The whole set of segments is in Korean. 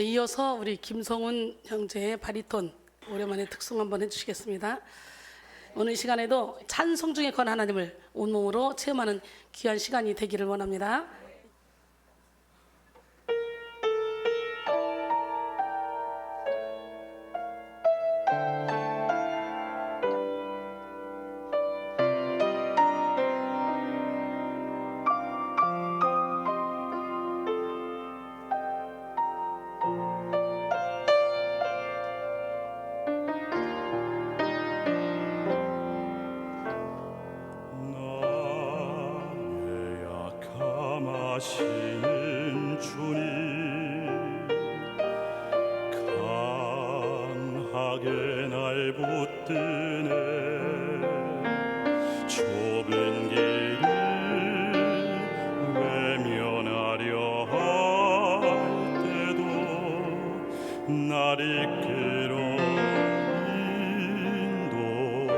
이어서 우리 김성훈 형제의 바리톤 오랜만에 특송 한번 해주시겠습니다. 오늘 시간에도 찬송 중에 건 하나님을 온몸으로 체험하는 귀한 시간이 되기를 원합니다. 하시는 주님 강하게 날 붙드네. 좁은 길을 외면하려 할 때도 날 이끌어 인도해.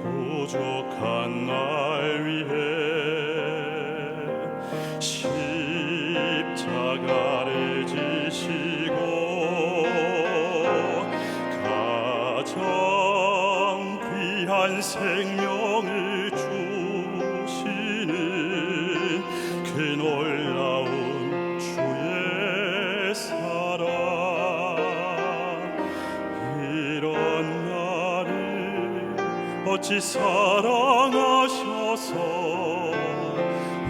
부족한 날 위해 십자가를 지시고 가장 귀한 생명을 주시는 그 놀라운 주의 사랑, 이런 어찌 사랑하셔서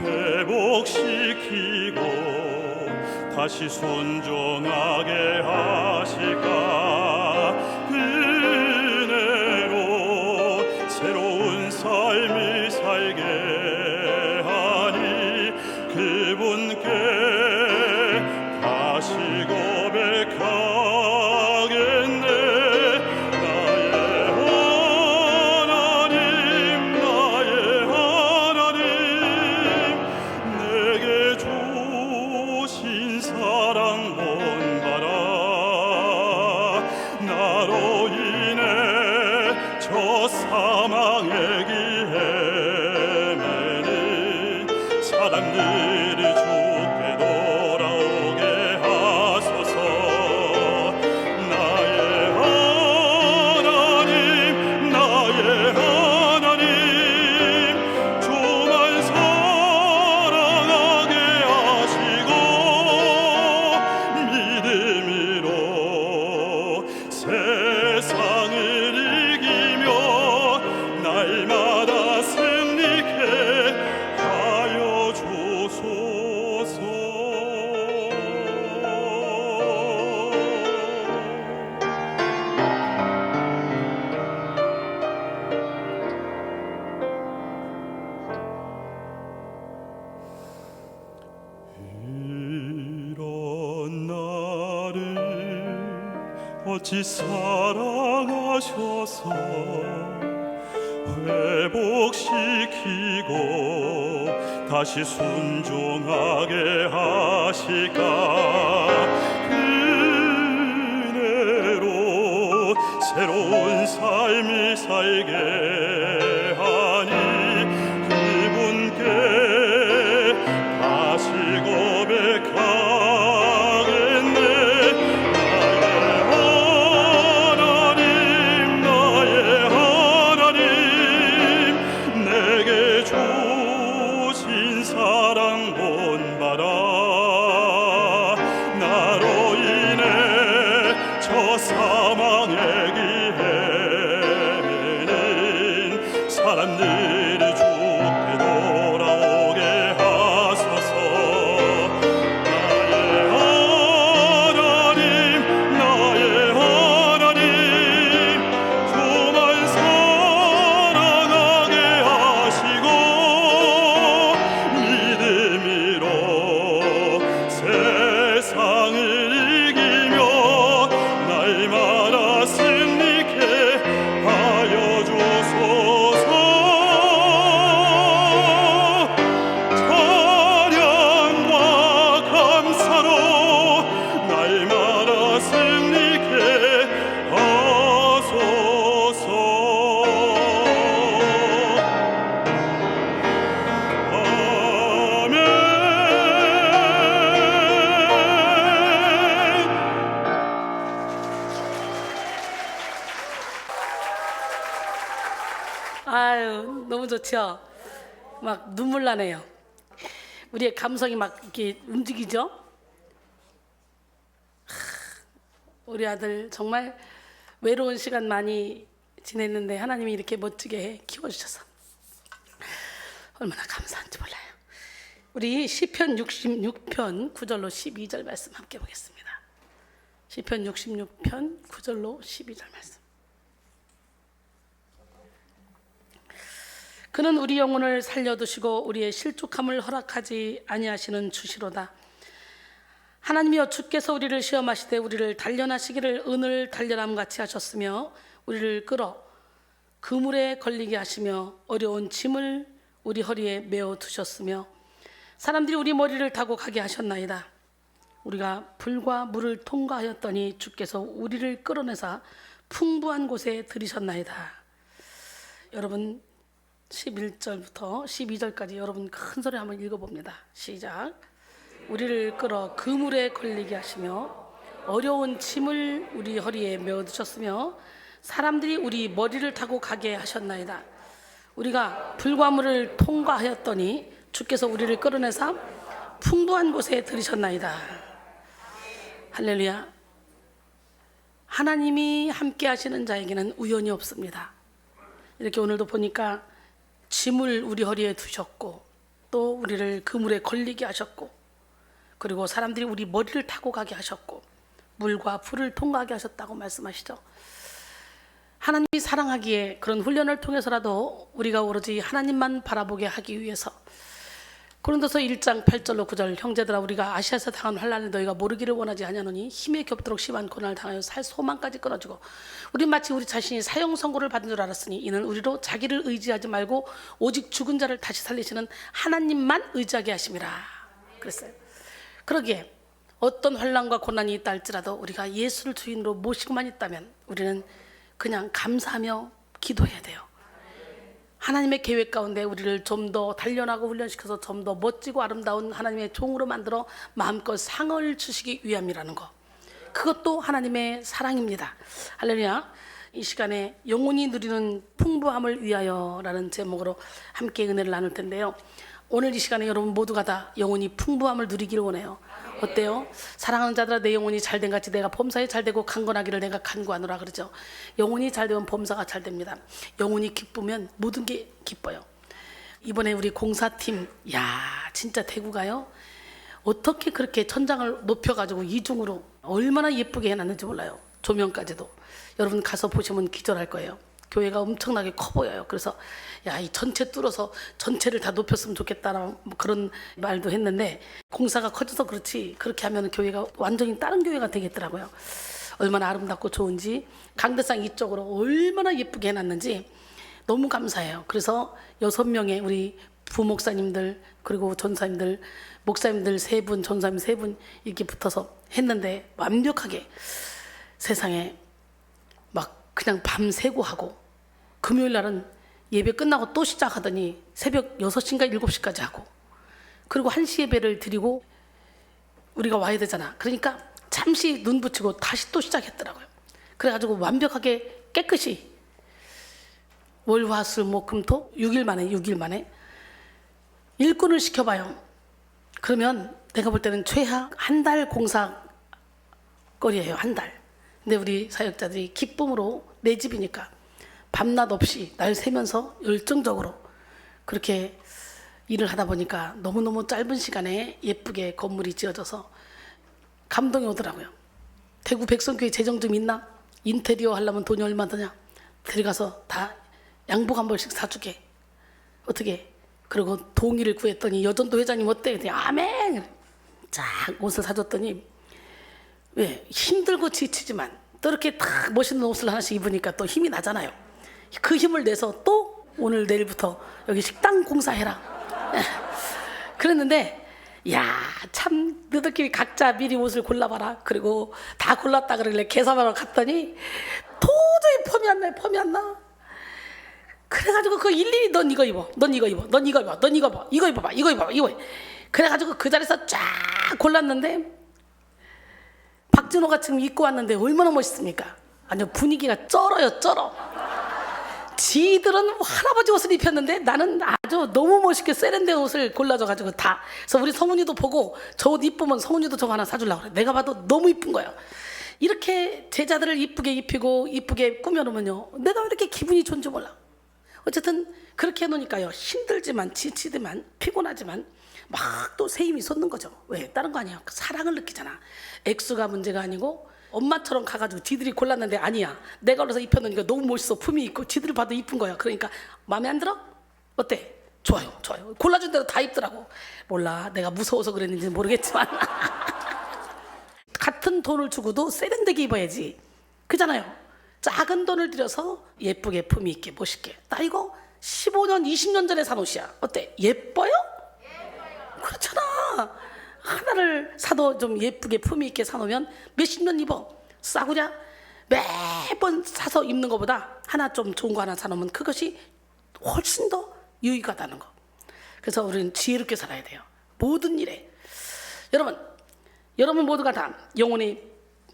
회복시키고 다시 순종하게 하실까. 은혜로 새로운 삶을 살게 하니 그분께 다시 고백하겠네. 나로 인해 저 사망의 길 헤매는 사람들이 주께 돌아오게 하소서. 나의 하나님, 나의 하나님, 주만 사랑하게 하시고 믿음으로 세상을 이기며 날마다 승리케 하여 주소서. 이런 나를 어찌 사랑하셔서 회복시키고 다시 순종하게 하실까. 은혜로 새로운 삶을 살게 하니 그분께 다시 고백하겠네. 주신 사랑 본받아 나로 인해 저 사망의 길 헤매는 사람들이 주께 돌아오게 하소서. 나의 하나님, 나의 하나님, 주만 사랑하게 하시고 믿음으로 세상을 이기며 날마다 승리케 하여 주소서. 아유, 너무 좋죠? 막 눈물 나네요. 우리의 감성이 막 이렇게 움직이죠? 우리 아들 정말 외로운 시간 많이 지냈는데 하나님이 이렇게 멋지게 키워주셔서 얼마나 감사한지 몰라요. 우리 시편 66편 9절로 12절 말씀 함께 보겠습니다. 시편 66편 9절로 12절 말씀. 그는 우리 영혼을 살려두시고 우리의 실족함을 허락하지 아니하시는 주시로다. 하나님이여, 주께서 우리를 시험하시되 우리를 단련하시기를 은을 단련함 같이 하셨으며 우리를 끌어 그물에 걸리게 하시며 어려운 짐을 우리 허리에 메어 두셨으며 사람들이 우리 머리를 타고 가게 하셨나이다. 우리가 불과 물을 통과하였더니 주께서 우리를 끌어내사 풍부한 곳에 들이셨나이다. 여러분 11절부터 12절까지 여러분 큰 소리 한번 읽어봅니다. 시작. 우리를 끌어 그물에 걸리게 하시며 어려운 짐을 우리 허리에 메어두셨으며 사람들이 우리 머리를 타고 가게 하셨나이다. 우리가 불과 물을 통과하였더니 주께서 우리를 끌어내사 풍부한 곳에 들이셨나이다. 할렐루야. 하나님이 함께 하시는 자에게는 우연이 없습니다. 이렇게 오늘도 보니까 짐을 우리 허리에 두셨고 또 우리를 그물에 걸리게 하셨고 그리고 사람들이 우리 머리를 타고 가게 하셨고 물과 불을 통과하게 하셨다고 말씀하시죠. 하나님이 사랑하기에 그런 훈련을 통해서라도 우리가 오로지 하나님만 바라보게 하기 위해서 고린도서 1장 8절로 9절 형제들아, 우리가 아시아에서 당한 환난을 너희가 모르기를 원하지 아니하노니 힘에 겹도록 심한 고난을 당하여 살 소망까지 끊어지고 우리 마치 우리 자신이 사형 선고를 받은 줄 알았으니 이는 우리로 자기를 의지하지 말고 오직 죽은 자를 다시 살리시는 하나님만 의지하게 하심이라 그랬어요. 그러기에 어떤 환난과 고난이 있다 할지라도 우리가 예수를 주인으로 모시고만 있다면 우리는 그냥 감사하며 기도해야 돼요. 하나님의 계획 가운데 우리를 좀 더 단련하고 훈련시켜서 좀 더 멋지고 아름다운 하나님의 종으로 만들어 마음껏 상을 주시기 위함이라는 것, 그것도 하나님의 사랑입니다. 할렐루야. 이 시간에 영혼이 누리는 풍부함을 위하여라는 제목으로 함께 은혜를 나눌 텐데요. 오늘 이 시간에 여러분 모두가 다 영혼이 풍부함을 누리기를 원해요. 어때요? 사랑하는 자들아, 내 영혼이 잘된 같이 내가 범사에 잘되고 강건하기를 내가 간구하노라 그러죠. 영혼이 잘되면 범사가 잘됩니다. 영혼이 기쁘면 모든 게 기뻐요. 이번에 우리 공사팀, 야 진짜 대구가요, 어떻게 그렇게 천장을 높여가지고 이중으로 얼마나 예쁘게 해놨는지 몰라요. 조명까지도. 여러분 가서 보시면 기절할 거예요. 교회가 엄청나게 커 보여요. 그래서 야, 이 전체 뚫어서 전체를 다 높였으면 좋겠다라는 그런 말도 했는데, 공사가 커져서 그렇지 그렇게 하면 교회가 완전히 다른 교회가 되겠더라고요. 얼마나 아름답고 좋은지, 강대상 이쪽으로 얼마나 예쁘게 해놨는지 너무 감사해요. 그래서 6명의 우리 부목사님들 그리고 전사님들, 목사님들 3분, 전사님 3분 이렇게 붙어서 했는데 완벽하게 세상에 막 그냥 밤새고 하고, 금요일 날은 예배 끝나고 또 시작하더니 새벽 6시인가 7시까지 하고, 그리고 1시 예배를 드리고 우리가 와야 되잖아. 그러니까 잠시 눈 붙이고 다시 또 시작했더라고요. 그래가지고 완벽하게 깨끗이 월, 화, 수, 목, 금, 토 6일 만에 일꾼을 시켜봐요. 그러면 내가 볼 때는 최하 한 달 공사 거리예요. 한 달. 근데 우리 사역자들이 기쁨으로 내 집이니까 밤낮 없이 날 새면서 열정적으로 그렇게 일을 하다 보니까 너무너무 짧은 시간에 예쁘게 건물이 지어져서 감동이 오더라고요. 대구 백성교회 재정 좀 있나? 인테리어 하려면 돈이 얼마 드냐? 들어가서 다 양복 한 벌씩 사주게. 어떻게? 그리고 동의를 구했더니 여전도 회장님 어때? 그랬더니 아멘! 쫙 옷을 사줬더니, 왜? 힘들고 지치지만 또 이렇게 딱 멋있는 옷을 하나씩 입으니까 또 힘이 나잖아요. 그 힘을 내서 또 오늘 내일부터 여기 식당 공사해라 그랬는데, 야 참 너희들끼리 각자 미리 옷을 골라봐라. 그리고 다 골랐다 그러길래 계산하러 갔더니 도저히 폼이 안 나. 그래가지고 그 일일이 넌 이거 입어, 넌 이거 입어, 넌 이거 입어, 넌 이거 입어, 이거 입어봐, 이거 입어봐, 이거. 그래가지고 그 자리에서 쫙 골랐는데, 박진호가 지금 입고 왔는데 얼마나 멋있습니까? 아니요, 분위기가 쩔어요, 쩔어. 지들은 할아버지 옷을 입혔는데 나는 아주 너무 멋있게 세련된 옷을 골라줘가지고 다. 그래서 우리 성훈이도 보고 저 옷 이쁘면 성훈이도 저거 하나 사주려고 그래. 내가 봐도 너무 이쁜 거예요. 이렇게 제자들을 이쁘게 입히고 이쁘게 꾸며놓으면요, 내가 왜 이렇게 기분이 좋은지 몰라. 어쨌든 그렇게 해놓으니까요, 힘들지만 지치지만 피곤하지만 막 또 새 힘이 솟는 거죠. 왜? 다른 거 아니야. 사랑을 느끼잖아. 액수가 문제가 아니고 엄마처럼 가가지고 지들이 골랐는데 아니야. 내가 올라서 입혀놓으니까 너무 멋있어. 품이 있고 지들을 봐도 이쁜 거야. 그러니까 마음에 안 들어? 어때? 좋아요, 좋아요. 골라준 대로 다 입더라고. 몰라, 내가 무서워서 그랬는지 모르겠지만 같은 돈을 주고도 세련되게 입어야지. 그잖아요. 작은 돈을 들여서 예쁘게 품위 있게 멋있게. 나 이거 15년 20년 전에 산 옷이야. 어때? 예뻐요? 그렇잖아. 하나를 사도 좀 예쁘게 품위 있게 사놓으면 몇십 년 입어. 싸구려 매번 사서 입는 것보다 하나 좀 좋은 거 하나 사놓으면 그것이 훨씬 더 유익하다는 거. 그래서 우리는 지혜롭게 살아야 돼요. 모든 일에. 여러분 모두가 다 영혼이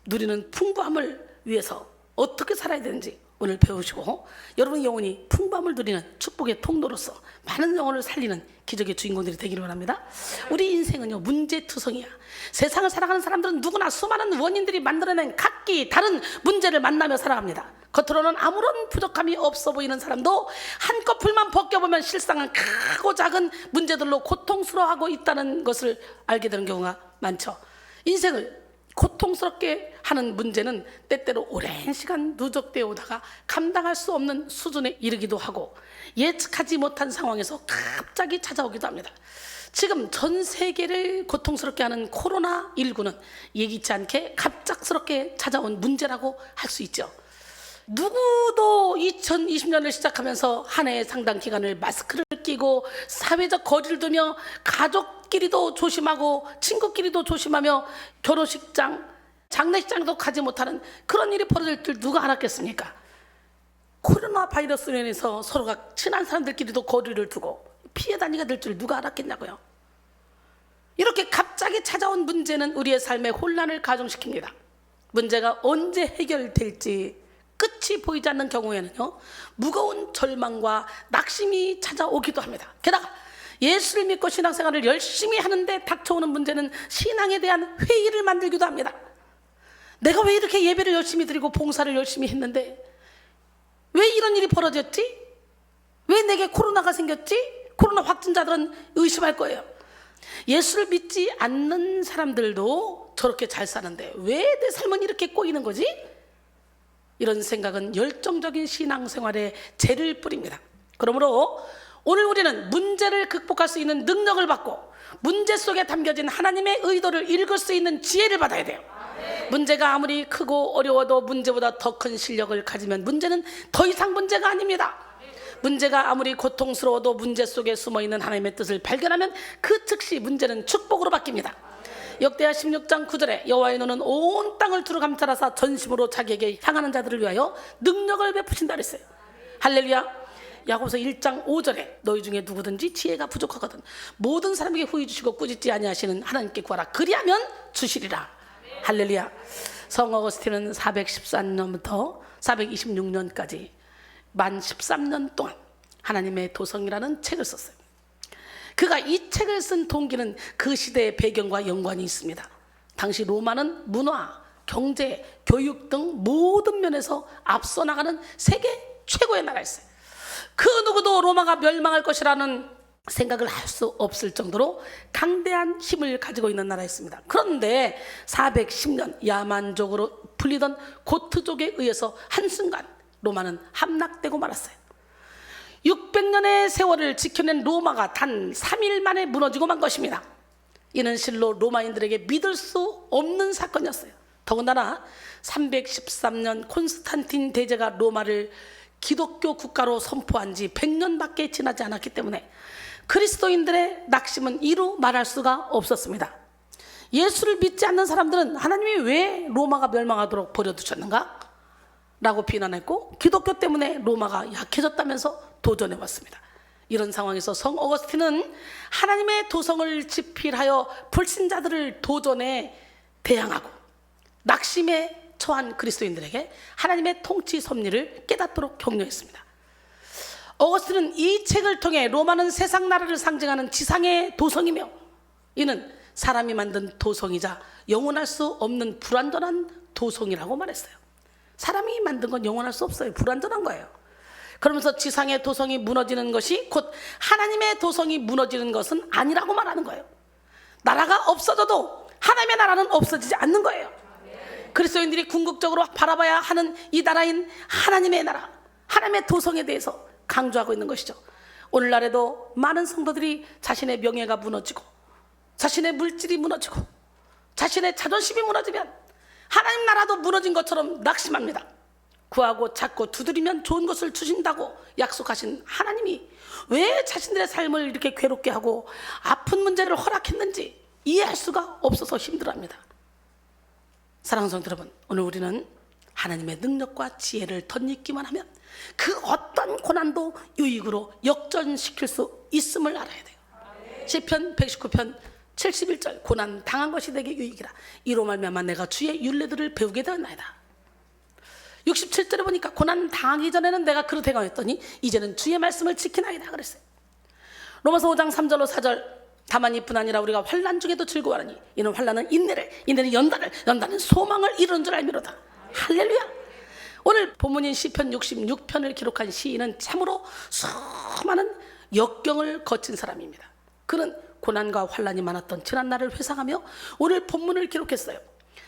누리는 풍부함을 위해서 어떻게 살아야 되는지 오늘 배우시고, 여러분 영혼이 풍부함을 누리는 축복의 통로로서 많은 영혼을 살리는 기적의 주인공들이 되기를 원합니다. 우리 인생은요, 문제투성이야. 세상을 살아가는 사람들은 누구나 수많은 원인들이 만들어낸 각기 다른 문제를 만나며 살아갑니다. 겉으로는 아무런 부족함이 없어 보이는 사람도 한꺼풀만 벗겨보면 실상은 크고 작은 문제들로 고통스러워하고 있다는 것을 알게 되는 경우가 많죠. 인생을 고통스럽게 하는 문제는 때때로 오랜 시간 누적되어 오다가 감당할 수 없는 수준에 이르기도 하고 예측하지 못한 상황에서 갑자기 찾아오기도 합니다. 지금 전 세계를 고통스럽게 하는 코로나19는 예기치 않게 갑작스럽게 찾아온 문제라고 할 수 있죠. 누구도 2020년을 시작하면서 한 해 상당 기간을 마스크를 끼고 사회적 거리를 두며 가족끼리도 조심하고 친구끼리도 조심하며 결혼식장, 장례식장도 가지 못하는 그런 일이 벌어질 줄 누가 알았겠습니까? 코로나 바이러스로 인해서 서로가 친한 사람들끼리도 거리를 두고 피해 다니게 될 줄 누가 알았겠냐고요. 이렇게 갑자기 찾아온 문제는 우리의 삶에 혼란을 가중시킵니다. 문제가 언제 해결될지 끝이 보이지 않는 경우에는요, 무거운 절망과 낙심이 찾아오기도 합니다. 게다가 예수를 믿고 신앙생활을 열심히 하는데 닥쳐오는 문제는 신앙에 대한 회의를 만들기도 합니다. 내가 왜 이렇게 예배를 열심히 드리고 봉사를 열심히 했는데 왜 이런 일이 벌어졌지? 왜 내게 코로나가 생겼지? 코로나 확진자들은 의심할 거예요. 예수를 믿지 않는 사람들도 저렇게 잘 사는데 왜 내 삶은 이렇게 꼬이는 거지? 이런 생각은 열정적인 신앙생활에 죄를 뿌립니다. 그러므로 오늘 우리는 문제를 극복할 수 있는 능력을 받고 문제 속에 담겨진 하나님의 의도를 읽을 수 있는 지혜를 받아야 돼요. 문제가 아무리 크고 어려워도 문제보다 더 큰 실력을 가지면 문제는 더 이상 문제가 아닙니다. 문제가 아무리 고통스러워도 문제 속에 숨어있는 하나님의 뜻을 발견하면 그 즉시 문제는 축복으로 바뀝니다. 역대하 16장 9절에 여호와의 눈은 온 땅을 두루 감찰하사 전심으로 자기에게 향하는 자들을 위하여 능력을 베푸신다 그랬어요. 할렐루야. 야고보서 1장 5절에 너희 중에 누구든지 지혜가 부족하거든 모든 사람에게 후히 주시고 꾸짖지 아니하시는 하나님께 구하라 그리하면 주시리라. 할렐루야. 성 어거스틴은 414년부터 426년까지 만 13년 동안 하나님의 도성이라는 책을 썼어요. 그가 이 책을 쓴 동기는 그 시대의 배경과 연관이 있습니다. 당시 로마는 문화, 경제, 교육 등 모든 면에서 앞서 나가는 세계 최고의 나라였어요. 그 누구도 로마가 멸망할 것이라는 생각을 할 수 없을 정도로 강대한 힘을 가지고 있는 나라였습니다. 그런데 410년 야만족으로 불리던 고트족에 의해서 한순간 로마는 함락되고 말았어요. 600년의 세월을 지켜낸 로마가 단 3일 만에 무너지고 만 것입니다. 이는 실로 로마인들에게 믿을 수 없는 사건이었어요. 더군다나 313년 콘스탄틴 대제가 로마를 기독교 국가로 선포한 지 100년밖에 지나지 않았기 때문에 그리스도인들의 낙심은 이루 말할 수가 없었습니다. 예수를 믿지 않는 사람들은 하나님이 왜 로마가 멸망하도록 버려두셨는가? 라고 비난했고 기독교 때문에 로마가 약해졌다면서 도전해왔습니다. 이런 상황에서 성 어거스틴은 하나님의 도성을 지필하여 불신자들을 도전에 대항하고 낙심에 처한 그리스도인들에게 하나님의 통치 섭리를 깨닫도록 격려했습니다. 어거스틴은 이 책을 통해 로마는 세상 나라를 상징하는 지상의 도성이며 이는 사람이 만든 도성이자 영원할 수 없는 불완전한 도성이라고 말했어요. 사람이 만든 건 영원할 수 없어요. 불완전한 거예요. 그러면서 지상의 도성이 무너지는 것이 곧 하나님의 도성이 무너지는 것은 아니라고 말하는 거예요. 나라가 없어져도 하나님의 나라는 없어지지 않는 거예요. 그리스도인들이 궁극적으로 바라봐야 하는 이 나라인 하나님의 나라, 하나님의 도성에 대해서 강조하고 있는 것이죠. 오늘날에도 많은 성도들이 자신의 명예가 무너지고 자신의 물질이 무너지고 자신의 자존심이 무너지면 하나님 나라도 무너진 것처럼 낙심합니다. 구하고 찾고 두드리면 좋은 것을 주신다고 약속하신 하나님이 왜 자신들의 삶을 이렇게 괴롭게 하고 아픈 문제를 허락했는지 이해할 수가 없어서 힘들어합니다. 사랑하는 성도 여러분, 오늘 우리는 하나님의 능력과 지혜를 덧입기만 하면 그 어떤 고난도 유익으로 역전시킬 수 있음을 알아야 돼요. 시편 119편 71절, 고난 당한 것이 내게 유익이라 이로 말미암아 내가 주의 율례들을 배우게 되었나이다. 67절에 보니까 고난 당하기 전에는 내가 그릇 행하였더니 이제는 주의 말씀을 지키나이다 그랬어요. 로마서 5장 3절로 4절, 다만 이뿐 아니라 우리가 환난 중에도 즐거워하니 이는 환난은 인내를, 인내는 연단을, 연단은 소망을 이루는 줄 알미로다. 할렐루야. 오늘 본문인 시편 66편을 기록한 시인은 참으로 수많은 역경을 거친 사람입니다. 그는 고난과 환난이 많았던 지난날을 회상하며 오늘 본문을 기록했어요.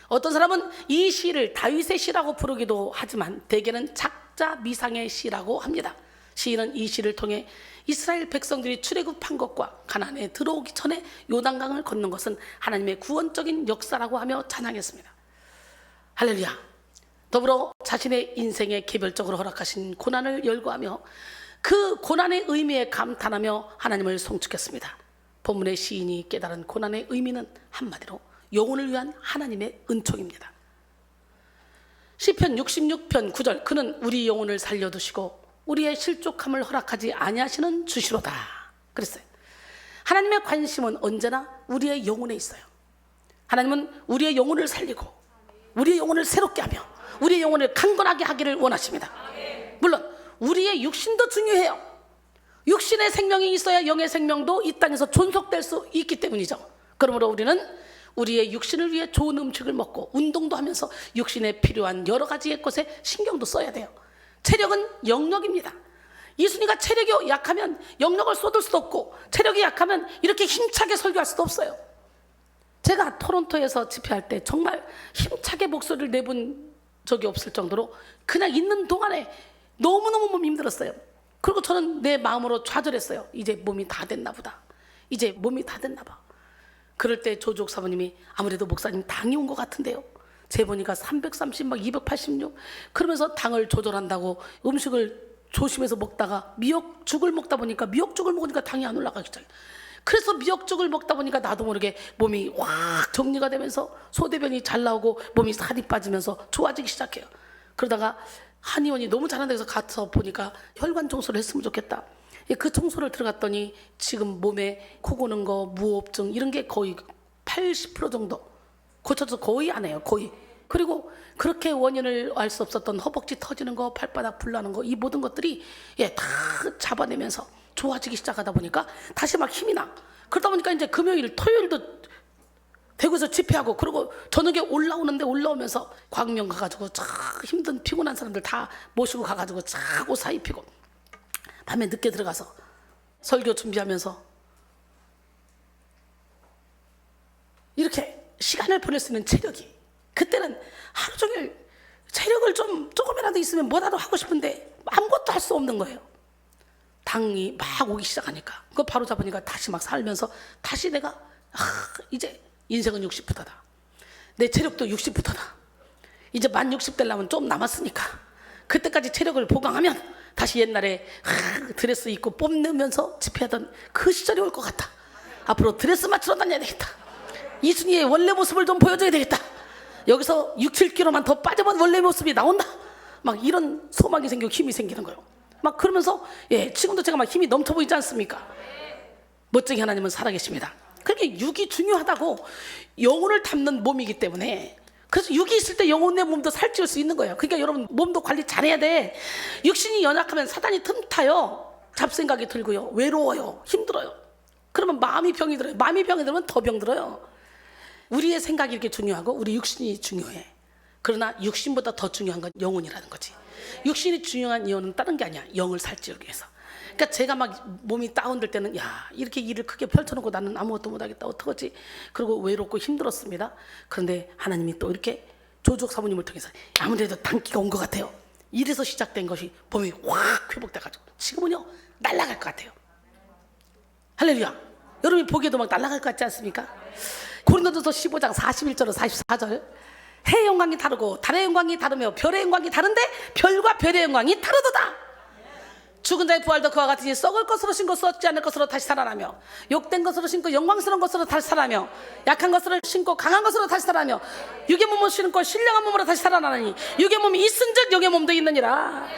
어떤 사람은 이 시를 다윗의 시라고 부르기도 하지만 대개는 작자 미상의 시라고 합니다. 시인은 이 시를 통해 이스라엘 백성들이 출애굽한 것과 가나안에 들어오기 전에 요단강을 건넌 것은 하나님의 구원적인 역사라고 하며 찬양했습니다. 할렐루야. 더불어 자신의 인생에 개별적으로 허락하신 고난을 열거하며 그 고난의 의미에 감탄하며 하나님을 송축했습니다. 본문의 시인이 깨달은 고난의 의미는 한마디로 영혼을 위한 하나님의 은총입니다. 시편 66편 9절, 그는 우리 영혼을 살려두시고 우리의 실족함을 허락하지 아니하시는 주시로다 그랬어요. 하나님의 관심은 언제나 우리의 영혼에 있어요. 하나님은 우리의 영혼을 살리고 우리의 영혼을 새롭게 하며 우리의 영혼을 강건하게 하기를 원하십니다. 물론 우리의 육신도 중요해요. 육신의 생명이 있어야 영의 생명도 이 땅에서 존속될 수 있기 때문이죠. 그러므로 우리는 우리의 육신을 위해 좋은 음식을 먹고 운동도 하면서 육신에 필요한 여러 가지의 것에 신경도 써야 돼요. 체력은 영력입니다. 이순이가 체력이 약하면 영력을 쏟을 수도 없고 체력이 약하면 이렇게 힘차게 설교할 수도 없어요. 제가 토론토에서 집회할 때 정말 힘차게 목소리를 내본 적이 없을 정도로 그냥 있는 동안에 너무너무 몸이 힘들었어요. 그리고 저는 내 마음으로 좌절했어요. 이제 몸이 다 됐나 보다. 이제 몸이 다 됐나 봐. 그럴 때 조주옥 사모님이 아무래도 목사님 당이 온 것 같은데요. 재보니까 330, 막 286 그러면서 당을 조절한다고 음식을 조심해서 먹다가 미역죽을 먹다 보니까 미역죽을 먹으니까 당이 안 올라가기 시작해요. 그래서 미역죽을 먹다 보니까 나도 모르게 몸이 확 정리가 되면서 소대변이 잘 나오고 몸이 살이 빠지면서 좋아지기 시작해요. 그러다가 한의원이 너무 잘한다 해서 가서 보니까 혈관 청소를 했으면 좋겠다. 그 청소를 들어갔더니 지금 몸에 코 고는 거, 무호흡증 이런 게 거의 80% 정도 고쳐서 거의 안 해요. 거의. 그리고 그렇게 원인을 알 수 없었던 허벅지 터지는 거, 발바닥 불나는 거 이 모든 것들이 다 잡아내면서 좋아지기 시작하다 보니까 다시 막 힘이 나. 그러다 보니까 이제 금요일, 토요일도 대구에서 집회하고 그리고 저녁에 올라오면서 광명 가가지고 쫙 힘든 피곤한 사람들 다 모시고 가가지고 쫙 옷 사 입히고 밤에 늦게 들어가서 설교 준비하면서 이렇게 시간을 보낼 수 있는 체력이 그때는 하루 종일 체력을 조금이라도 있으면 뭐라도 하고 싶은데 아무것도 할 수 없는 거예요. 당이 막 오기 시작하니까 그거 바로 잡으니까 다시 막 살면서 다시 내가 이제 인생은 60부터다. 내 체력도 60부터다. 이제 만 60 되려면 좀 남았으니까 그때까지 체력을 보강하면 다시 옛날에 드레스 입고 뽐내면서 집회하던 그 시절이 올 것 같다. 앞으로 드레스 맞추러 다녀야 되겠다. 이순이의 원래 모습을 좀 보여줘야 되겠다. 여기서 6, 7kg만 더 빠져본 원래 모습이 나온다. 막 이런 소망이 생기고 힘이 생기는 거예요. 막 그러면서 지금도 제가 막 힘이 넘쳐 보이지 않습니까? 멋쟁이 하나님은 살아계십니다. 그렇게 육이 중요하다고. 영혼을 담는 몸이기 때문에 그래서 육이 있을 때 영혼의 몸도 살찌울 수 있는 거예요. 그러니까 여러분 몸도 관리 잘해야 돼. 육신이 연약하면 사단이 틈타요. 잡생각이 들고요, 외로워요, 힘들어요. 그러면 마음이 병이 들어요. 마음이 병이 들면 더 병들어요. 우리의 생각이 이렇게 중요하고 우리 육신이 중요해. 그러나 육신보다 더 중요한 건 영혼이라는 거지. 육신이 중요한 이유는 다른 게 아니야. 영을 살찌우기 위해서. 그러니까 제가 막 몸이 다운될 때는 야, 이렇게 일을 크게 펼쳐놓고 나는 아무것도 못하겠다, 어떡하지? 그리고 외롭고 힘들었습니다. 그런데 하나님이 또 이렇게 조족 사모님을 통해서 아무래도 단기가 온 것 같아요. 이래서 시작된 것이 몸이 확 회복돼가지고 지금은요 날아갈 것 같아요. 할렐루야. 여러분이 보기에도 막 날아갈 것 같지 않습니까? 고린도전서 15장 41절로 44절, 해의 영광이 다르고 달의 영광이 다르며 별의 영광이 다른데 별과 별의 영광이 다르도다. 죽은 자의 부활도 그와 같으니 썩을 것으로 신고 썩지 않을 것으로 다시 살아나며, 욕된 것으로 신고 영광스러운 것으로 다시 살아나며, 약한 것으로 신고 강한 것으로 다시 살아나며, 육의 몸을 신고 신령한 몸으로 다시 살아나니 육의 몸이 있은즉 영의 몸도 있느니라.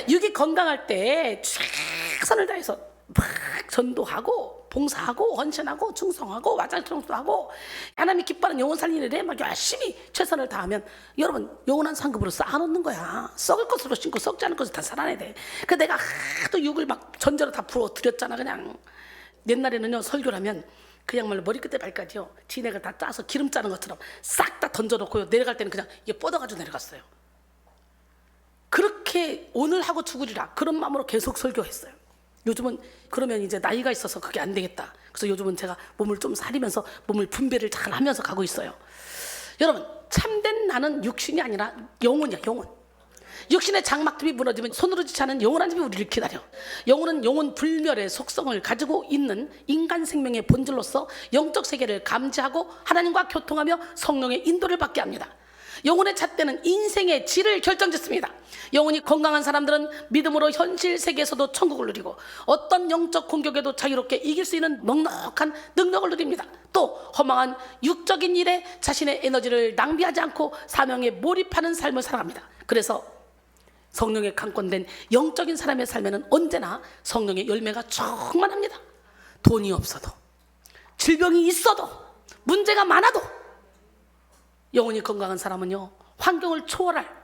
육이 건강할 때 최선을 다해서 막 전도하고 봉사하고 헌신하고 충성하고 와장창수하고 하나님이 기뻐하는 영혼 살리는 일에 막 열심히 최선을 다하면 여러분 영원한 상급으로 쌓아놓는 거야. 썩을 것으로 신고 썩지 않을 것으로 다 살아내야 돼. 그 내가 하도 육을 막 전제로 다 부어드렸잖아. 그냥 옛날에는요 설교를 하면 그냥말로 머리끝에 발까지요 진액을 다 짜서 기름 짜는 것처럼 싹 다 던져놓고요 내려갈 때는 그냥 이게 뻗어가지고 내려갔어요. 그렇게 오늘 하고 죽으리라 그런 마음으로 계속 설교했어요. 요즘은 그러면 이제 나이가 있어서 그게 안 되겠다. 그래서 요즘은 제가 몸을 좀 사리면서 몸을 분배를 잘 하면서 가고 있어요. 여러분 참된 나는 육신이 아니라 영혼이야. 영혼. 육신의 장막집이 무너지면 손으로 지지 않은 영원한 집이 우리를 기다려. 영혼은 영혼 불멸의 속성을 가지고 있는 인간 생명의 본질로서 영적 세계를 감지하고 하나님과 교통하며 성령의 인도를 받게 합니다. 영혼의 잣대는 인생의 질을 결정짓습니다. 영혼이 건강한 사람들은 믿음으로 현실 세계에서도 천국을 누리고 어떤 영적 공격에도 자유롭게 이길 수 있는 넉넉한 능력을 누립니다. 또 허망한 육적인 일에 자신의 에너지를 낭비하지 않고 사명에 몰입하는 삶을 살아갑니다. 그래서 성령에 강권된 영적인 사람의 삶에는 언제나 성령의 열매가 충만합니다. 돈이 없어도, 질병이 있어도, 문제가 많아도 영혼이 건강한 사람은요 환경을 초월할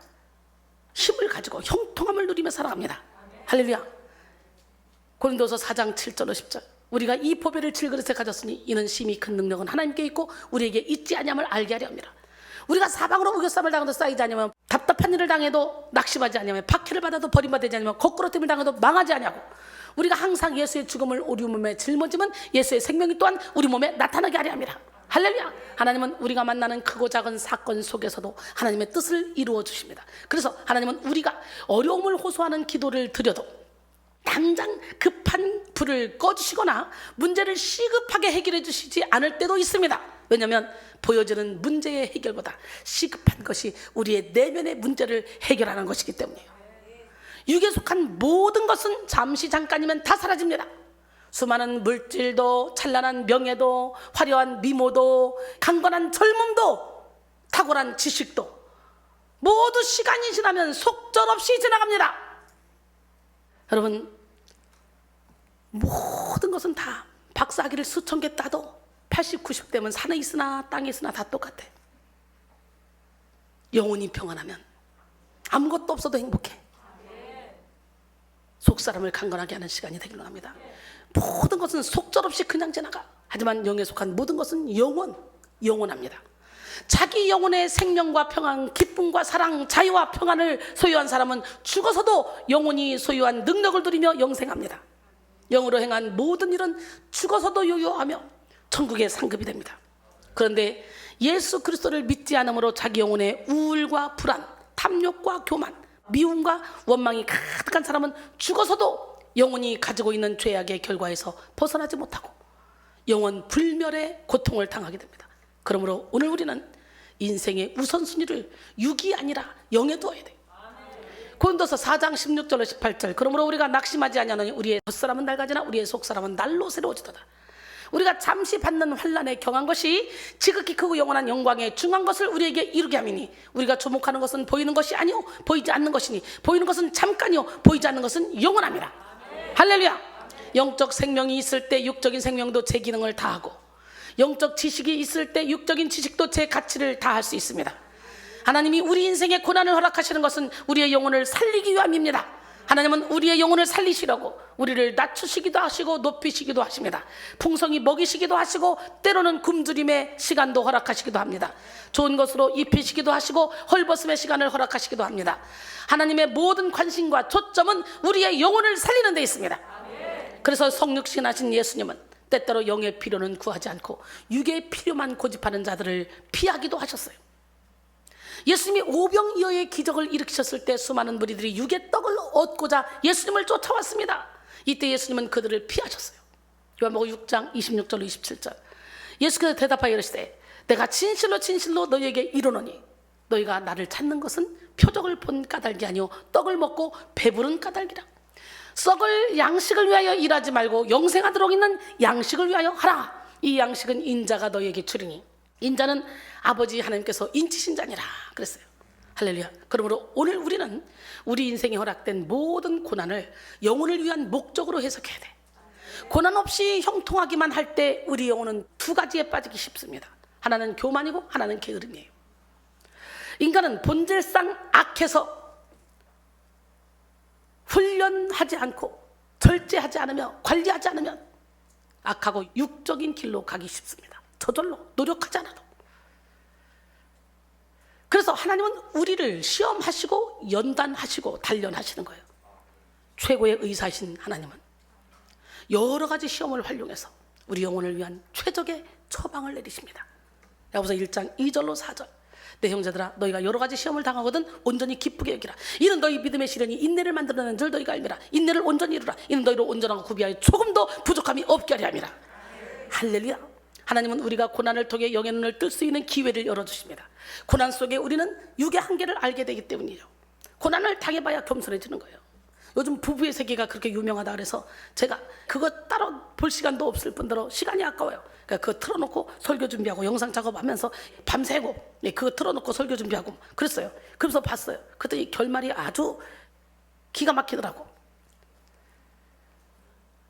힘을 가지고 형통함을 누리며 살아갑니다. 할렐루야. 고린도서 4장 7절 10절, 우리가 이 보배를 질그릇에 가졌으니 이는 심히 큰 능력은 하나님께 있고 우리에게 있지 아니함을 알게 하려 합니다. 우리가 사방으로 우겨쌈을 당해도 쌓이지 않으면, 답답한 일을 당해도 낙심하지 않으면, 박해를 받아도 버림받지 않으면, 거꾸로짐을 당해도 망하지 않냐고. 우리가 항상 예수의 죽음을 우리 몸에 짊어지면 예수의 생명이 또한 우리 몸에 나타나게 하려 합니다. 할렐루야. 하나님은 우리가 만나는 크고 작은 사건 속에서도 하나님의 뜻을 이루어 주십니다. 그래서 하나님은 우리가 어려움을 호소하는 기도를 드려도 당장 급한 불을 꺼주시거나 문제를 시급하게 해결해 주시지 않을 때도 있습니다. 왜냐하면 보여지는 문제의 해결보다 시급한 것이 우리의 내면의 문제를 해결하는 것이기 때문이에요. 육에 속한 모든 것은 잠시 잠깐이면 다 사라집니다. 수많은 물질도, 찬란한 명예도, 화려한 미모도, 강건한 젊음도, 탁월한 지식도 모두 시간이 지나면 속절없이 지나갑니다. 여러분 모든 것은 다 박사학위를 수천 개 따도 80, 90대면 산에 있으나 땅에 있으나 다 똑같아. 영혼이 평안하면 아무것도 없어도 행복해. 속사람을 강건하게 하는 시간이 되기로 합니다. 모든 것은 속절없이 그냥 지나가. 하지만 영에 속한 모든 것은 영원합니다. 자기 영혼의 생명과 평안, 기쁨과 사랑, 자유와 평안을 소유한 사람은 죽어서도 영혼이 소유한 능력을 누리며 영생합니다. 영으로 행한 모든 일은 죽어서도 유효하며 천국의 상급이 됩니다. 그런데 예수 그리스도를 믿지 않음으로 자기 영혼의 우울과 불안, 탐욕과 교만, 미움과 원망이 가득한 사람은 죽어서도 영혼이 가지고 있는 죄악의 결과에서 벗어나지 못하고 영원 불멸의 고통을 당하게 됩니다. 그러므로 오늘 우리는 인생의 우선순위를 육이 아니라 영에 두어야 돼요. 고린도서 4장 16절로 18절, 그러므로 우리가 낙심하지 아니하노니 우리의 겉사람은 낡아지나 우리의 속사람은 날로 새로워지도다. 우리가 잠시 받는 환난에 경한 것이 지극히 크고 영원한 영광에 중한 것을 우리에게 이루게 함이니, 우리가 주목하는 것은 보이는 것이 아니요 보이지 않는 것이니, 보이는 것은 잠깐이요 보이지 않는 것은 영원합니다. 할렐루야. 영적 생명이 있을 때 육적인 생명도 제 기능을 다하고, 영적 지식이 있을 때 육적인 지식도 제 가치를 다할 수 있습니다. 하나님이 우리 인생에 고난을 허락하시는 것은 우리의 영혼을 살리기 위함입니다. 하나님은 우리의 영혼을 살리시려고 우리를 낮추시기도 하시고 높이시기도 하십니다. 풍성히 먹이시기도 하시고 때로는 굶주림의 시간도 허락하시기도 합니다. 좋은 것으로 입히시기도 하시고 헐벗음의 시간을 허락하시기도 합니다. 하나님의 모든 관심과 초점은 우리의 영혼을 살리는 데 있습니다. 그래서 성육신 하신 예수님은 때때로 영의 필요는 구하지 않고 육의 필요만 고집하는 자들을 피하기도 하셨어요. 예수님이 오병이어의 기적을 일으키셨을 때 수많은 무리들이 육의 떡을 얻고자 예수님을 쫓아왔습니다. 이때 예수님은 그들을 피하셨어요. 요한복음 6장 26절 27절. 예수께서 대답하여 이르시되 내가 진실로 진실로 너희에게 이르노니 너희가 나를 찾는 것은 표적을 본 까닭이 아니요 떡을 먹고 배부른 까닭이라. 썩을 양식을 위하여 일하지 말고 영생하도록 있는 양식을 위하여 하라. 이 양식은 인자가 너희에게 주리니 인자는 아버지 하나님께서 인치신 자니라 그랬어요. 할렐루야. 그러므로 오늘 우리는 우리 인생에 허락된 모든 고난을 영혼을 위한 목적으로 해석해야 돼. 고난 없이 형통하기만 할 때 우리 영혼은 두 가지에 빠지기 쉽습니다. 하나는 교만이고 하나는 게으름이에요. 인간은 본질상 악해서 훈련하지 않고 절제하지 않으며 관리하지 않으면 악하고 육적인 길로 가기 쉽습니다. 저절로 노력하지 않아도. 그래서 하나님은 우리를 시험하시고 연단하시고 단련하시는 거예요. 최고의 의사이신 하나님은 여러 가지 시험을 활용해서 우리 영혼을 위한 최적의 처방을 내리십니다. 야고보서 1장 2절로 4절. 내 형제들아 너희가 여러 가지 시험을 당하거든 온전히 기쁘게 여기라. 이는 너희 믿음의 시련이 인내를 만들어내는 줄 너희가 알미라. 인내를 온전히 이루라. 이는 너희를 온전하고 구비하여 조금도 부족함이 없게 하려 함이라. 할렐루야. 하나님은 우리가 고난을 통해 영의 눈을 뜰 수 있는 기회를 열어주십니다. 고난 속에 우리는 육의 한계를 알게 되기 때문이죠. 고난을 당해봐야 겸손해지는 거예요. 요즘 부부의 세계가 그렇게 유명하다 그래서 제가 그거 따로 볼 시간도 없을 뿐더러 시간이 아까워요. 그러니까 그거 틀어놓고 설교 준비하고 영상 작업하면서 밤새고 그거 틀어놓고 설교 준비하고 그랬어요. 그래서 봤어요. 그랬더니 결말이 아주 기가 막히더라고.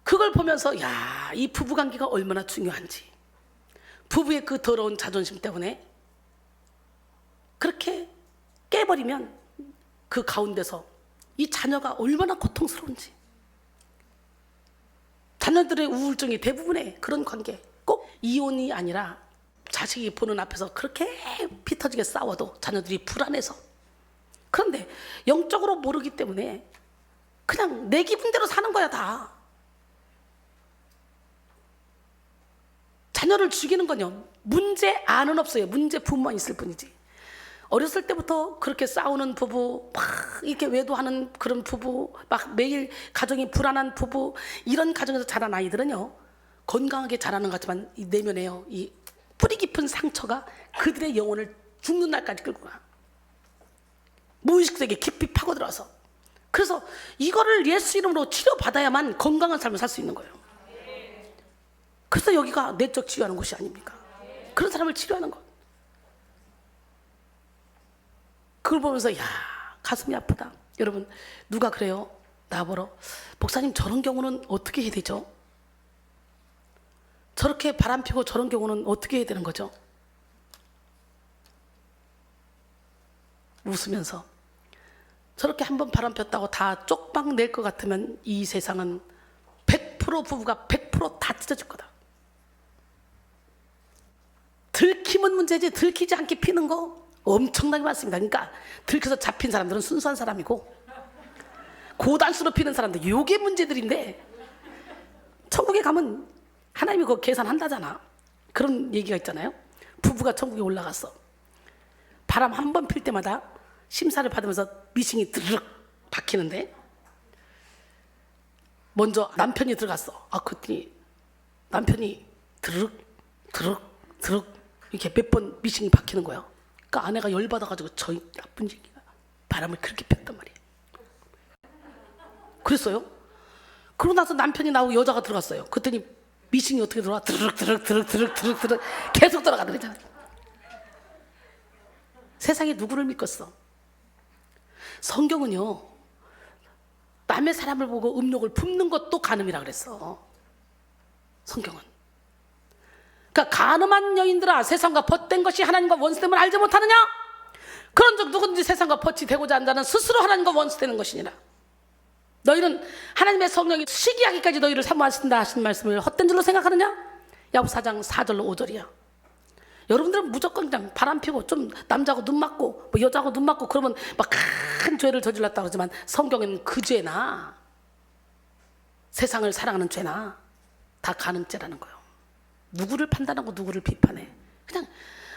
그걸 보면서 야, 이 부부관계가 얼마나 중요한지, 부부의 그 더러운 자존심 때문에 그렇게 깨버리면 그 가운데서 이 자녀가 얼마나 고통스러운지. 자녀들의 우울증이 대부분의 그런 관계, 꼭 이혼이 아니라 자식이 보는 앞에서 그렇게 피 터지게 싸워도 자녀들이 불안해서. 그런데 영적으로 모르기 때문에 그냥 내 기분대로 사는 거야 다. 자녀를 죽이는 건요, 문제 안은 없어요. 문제 부모만 있을 뿐이지. 어렸을 때부터 그렇게 싸우는 부부, 막 이렇게 외도하는 그런 부부, 막 매일 가정이 불안한 부부, 이런 가정에서 자란 아이들은요, 건강하게 자라는 것 같지만 이 내면에요, 이 뿌리 깊은 상처가 그들의 영혼을 죽는 날까지 끌고 가. 무의식 세계에 깊이 파고들어서. 그래서 이거를 예수 이름으로 치료받아야만 건강한 삶을 살 수 있는 거예요. 그래서 여기가 내적 치유하는 곳이 아닙니까? 그런 사람을 치료하는 것. 그걸 보면서 야, 가슴이 아프다. 여러분, 누가 그래요? 나보러 목사님 저런 경우는 어떻게 해야 되죠? 저렇게 바람 피고 저런 경우는 어떻게 해야 되는 거죠? 웃으면서 저렇게 한번 바람 폈다고 다 쪽박 낼 것 같으면 이 세상은 100% 부부가 100% 다 찢어질 거다. 들키면 문제지 들키지 않게 피는 거 엄청나게 많습니다. 그러니까 들켜서 잡힌 사람들은 순수한 사람이고 고단수로 피는 사람들 요게 문제들인데, 천국에 가면 하나님이 그거 계산한다잖아. 그런 얘기가 있잖아요. 부부가 천국에 올라갔어. 바람 한 번 필 때마다 심사를 받으면서 미싱이 드르륵 박히는데 먼저 남편이 들어갔어. 그랬더니 남편이 드르륵 드르륵 드르륵 이렇게 몇 번 미싱이 박히는 거야. 그러니까 아내가 열받아가지고 저 나쁜 얘기가 바람을 그렇게 폈단 말이에요. 그랬어요. 그러고 나서 남편이 나오고 여자가 들어갔어요. 그랬더니 미싱이 어떻게 들어와? 드르륵 드르륵 드르륵 드르륵 드르륵 드르륵 계속 들어가더랬잖아. 세상에 누구를 믿겠어? 성경은요, 남의 사람을 보고 음욕을 품는 것도 간음이라 그랬어. 성경은. 그러니까 간음한 여인들아, 세상과 벗된 것이 하나님과 원수됨을 알지 못하느냐? 그런즉 누구든지 세상과 벗이 되고자 한다는 스스로 하나님과 원수되는 것이니라. 너희는 하나님의 성령이 시기하기까지 너희를 사모하신다 하신 말씀을 헛된 줄로 생각하느냐? 야고보 4장 4절로 5절이야. 여러분들은 무조건 그냥 바람 피고 좀 남자하고 눈 맞고 뭐 여자하고 눈 맞고 그러면 막 큰 죄를 저질렀다 그러지만 성경에는 그 죄나 세상을 사랑하는 죄나 다 가늠죄라는 거예요. 누구를 판단하고 누구를 비판해. 그냥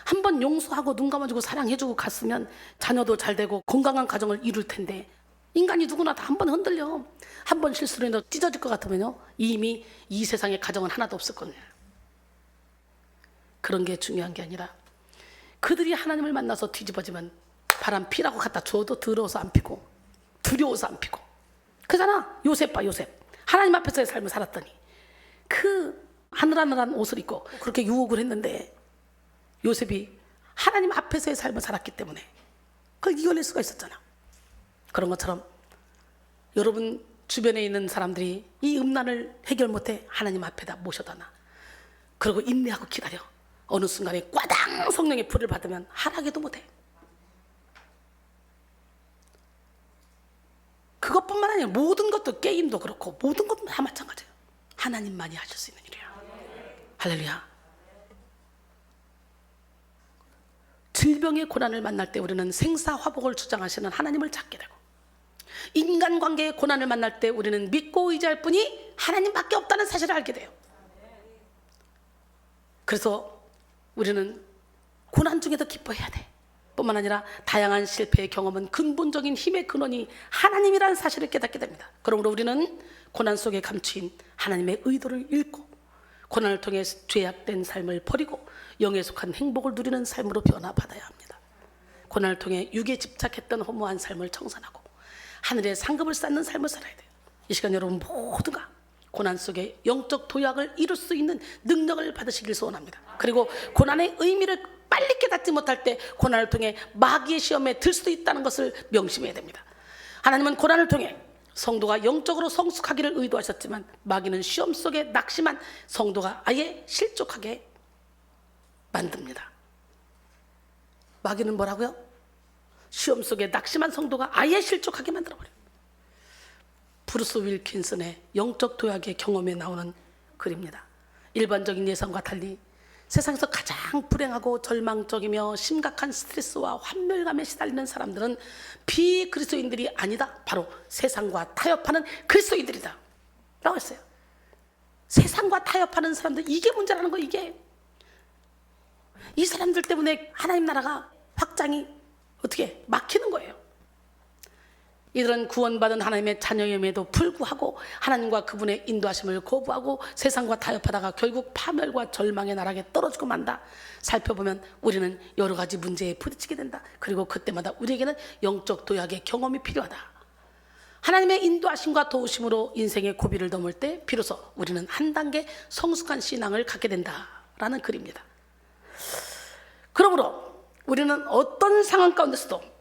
한번 용서하고 눈 감아주고 사랑해주고 갔으면 자녀도 잘 되고 건강한 가정을 이룰 텐데, 인간이 누구나 다 한 번 흔들려. 한 번 실수로 인해서 찢어질 것 같으면요 이미 이 세상에 가정은 하나도 없을 거예요. 그런 게 중요한 게 아니라 그들이 하나님을 만나서 뒤집어지면 바람 피라고 갖다 줘도 더러워서 안 피고 두려워서 안 피고. 그잖아. 요셉 봐, 요셉. 하나님 앞에서의 삶을 살았더니 그 하늘하늘한 옷을 입고 그렇게 유혹을 했는데 요셉이 하나님 앞에서의 삶을 살았기 때문에 그걸 이겨낼 수가 있었잖아. 그런 것처럼 여러분 주변에 있는 사람들이 이 음란을 해결 못해 하나님 앞에다 모셔다 놔. 그리고 인내하고 기다려. 어느 순간에 꽈당 성령의 불을 받으면 하락해도 못해. 그것뿐만 아니라 모든 것도, 게임도 그렇고 모든 것도 다 마찬가지예요. 하나님만이 하실 수 있는 일이야. 할렐루야. 질병의 고난을 만날 때 우리는 생사화복을 주장하시는 하나님을 찾게 되고, 인간관계의 고난을 만날 때 우리는 믿고 의지할 분이 하나님밖에 없다는 사실을 알게 돼요. 그래서 우리는 고난 중에도 기뻐해야 돼. 뿐만 아니라 다양한 실패의 경험은 근본적인 힘의 근원이 하나님이라는 사실을 깨닫게 됩니다. 그러므로 우리는 고난 속에 감추인 하나님의 의도를 읽고 고난을 통해 죄악된 삶을 버리고 영에 속한 행복을 누리는 삶으로 변화받아야 합니다. 고난을 통해 육에 집착했던 허무한 삶을 청산하고 하늘의 상급을 쌓는 삶을 살아야 돼요. 이 시간 여러분 모두가 고난 속에 영적 도약을 이룰 수 있는 능력을 받으시길 소원합니다. 그리고 고난의 의미를 빨리 깨닫지 못할 때 고난을 통해 마귀의 시험에 들 수도 있다는 것을 명심해야 됩니다. 하나님은 고난을 통해 성도가 영적으로 성숙하기를 의도하셨지만 마귀는 시험 속에 낙심한 성도가 아예 실족하게 만듭니다. 마귀는 뭐라고요? 시험 속에 낙심한 성도가 아예 실족하게 만들어버려요. 브루스 윌킨슨의 영적 도약의 경험에 나오는 글입니다. 일반적인 예상과 달리 세상에서 가장 불행하고 절망적이며 심각한 스트레스와 환멸감에 시달리는 사람들은 비그리스도인들이 아니다. 바로 세상과 타협하는 그리스도인들이다 라고 했어요. 세상과 타협하는 사람들, 이게 문제라는 거예요. 이게 이 사람들 때문에 하나님 나라가 확장이 어떻게 막히는 거예요. 이들은 구원받은 하나님의 자녀임에도 불구하고 하나님과 그분의 인도하심을 거부하고 세상과 타협하다가 결국 파멸과 절망의 나락에 떨어지고 만다. 살펴보면 우리는 여러 가지 문제에 부딪히게 된다. 그리고 그때마다 우리에게는 영적 도약의 경험이 필요하다. 하나님의 인도하심과 도우심으로 인생의 고비를 넘을 때 비로소 우리는 한 단계 성숙한 신앙을 갖게 된다라는 글입니다. 그러므로 우리는 어떤 상황 가운데서도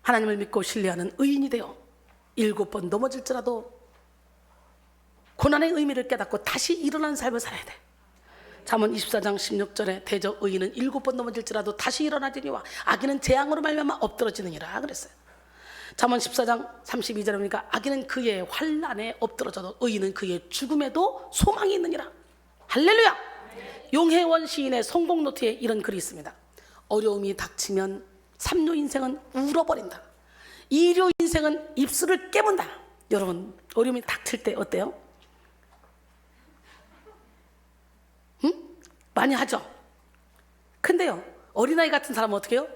하나님을 믿고 신뢰하는 의인이 되어 7번 넘어질지라도 고난의 의미를 깨닫고 다시 일어나는 삶을 살아야 돼. 잠언 24장 16절에 대저 의인은 7번 넘어질지라도 다시 일어나지니와 악인은 재앙으로 말미암아 엎드러지느니라 그랬어요. 잠언 14장 32절에 보니까 악인은 그의 환난에 엎드러져도 의인은 그의 죽음에도 소망이 있느니라. 할렐루야. 용혜원 시인의 성공 노트에 이런 글이 있습니다. 어려움이 닥치면 3류 인생은 울어버린다. 2류 인생은 입술을 깨문다. 여러분 어려움이 닥칠 때 어때요? 많이 하죠. 근데요 어린아이 같은 사람은 어떻게 해요?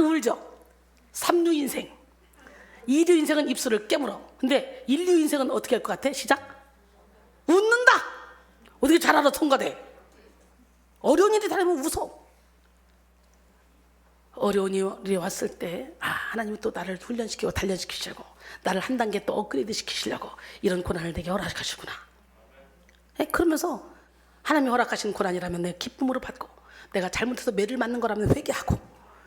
울죠. 3류 인생. 2류 인생은 입술을 깨물어. 근데 1류 인생은 어떻게 할 것 같아? 시작. 웃는다. 어떻게 잘 알아? 통과돼. 어려운 일이 다르면 웃어. 어려운 일이 왔을 때 하나님이 또 나를 훈련시키고 단련시키시려고, 나를 한 단계 또 업그레이드 시키시려고 이런 고난을 내게 허락하시구나. 그러면서 하나님이 허락하신 고난이라면 내 기쁨으로 받고, 내가 잘못해서 매를 맞는 거라면 회개하고,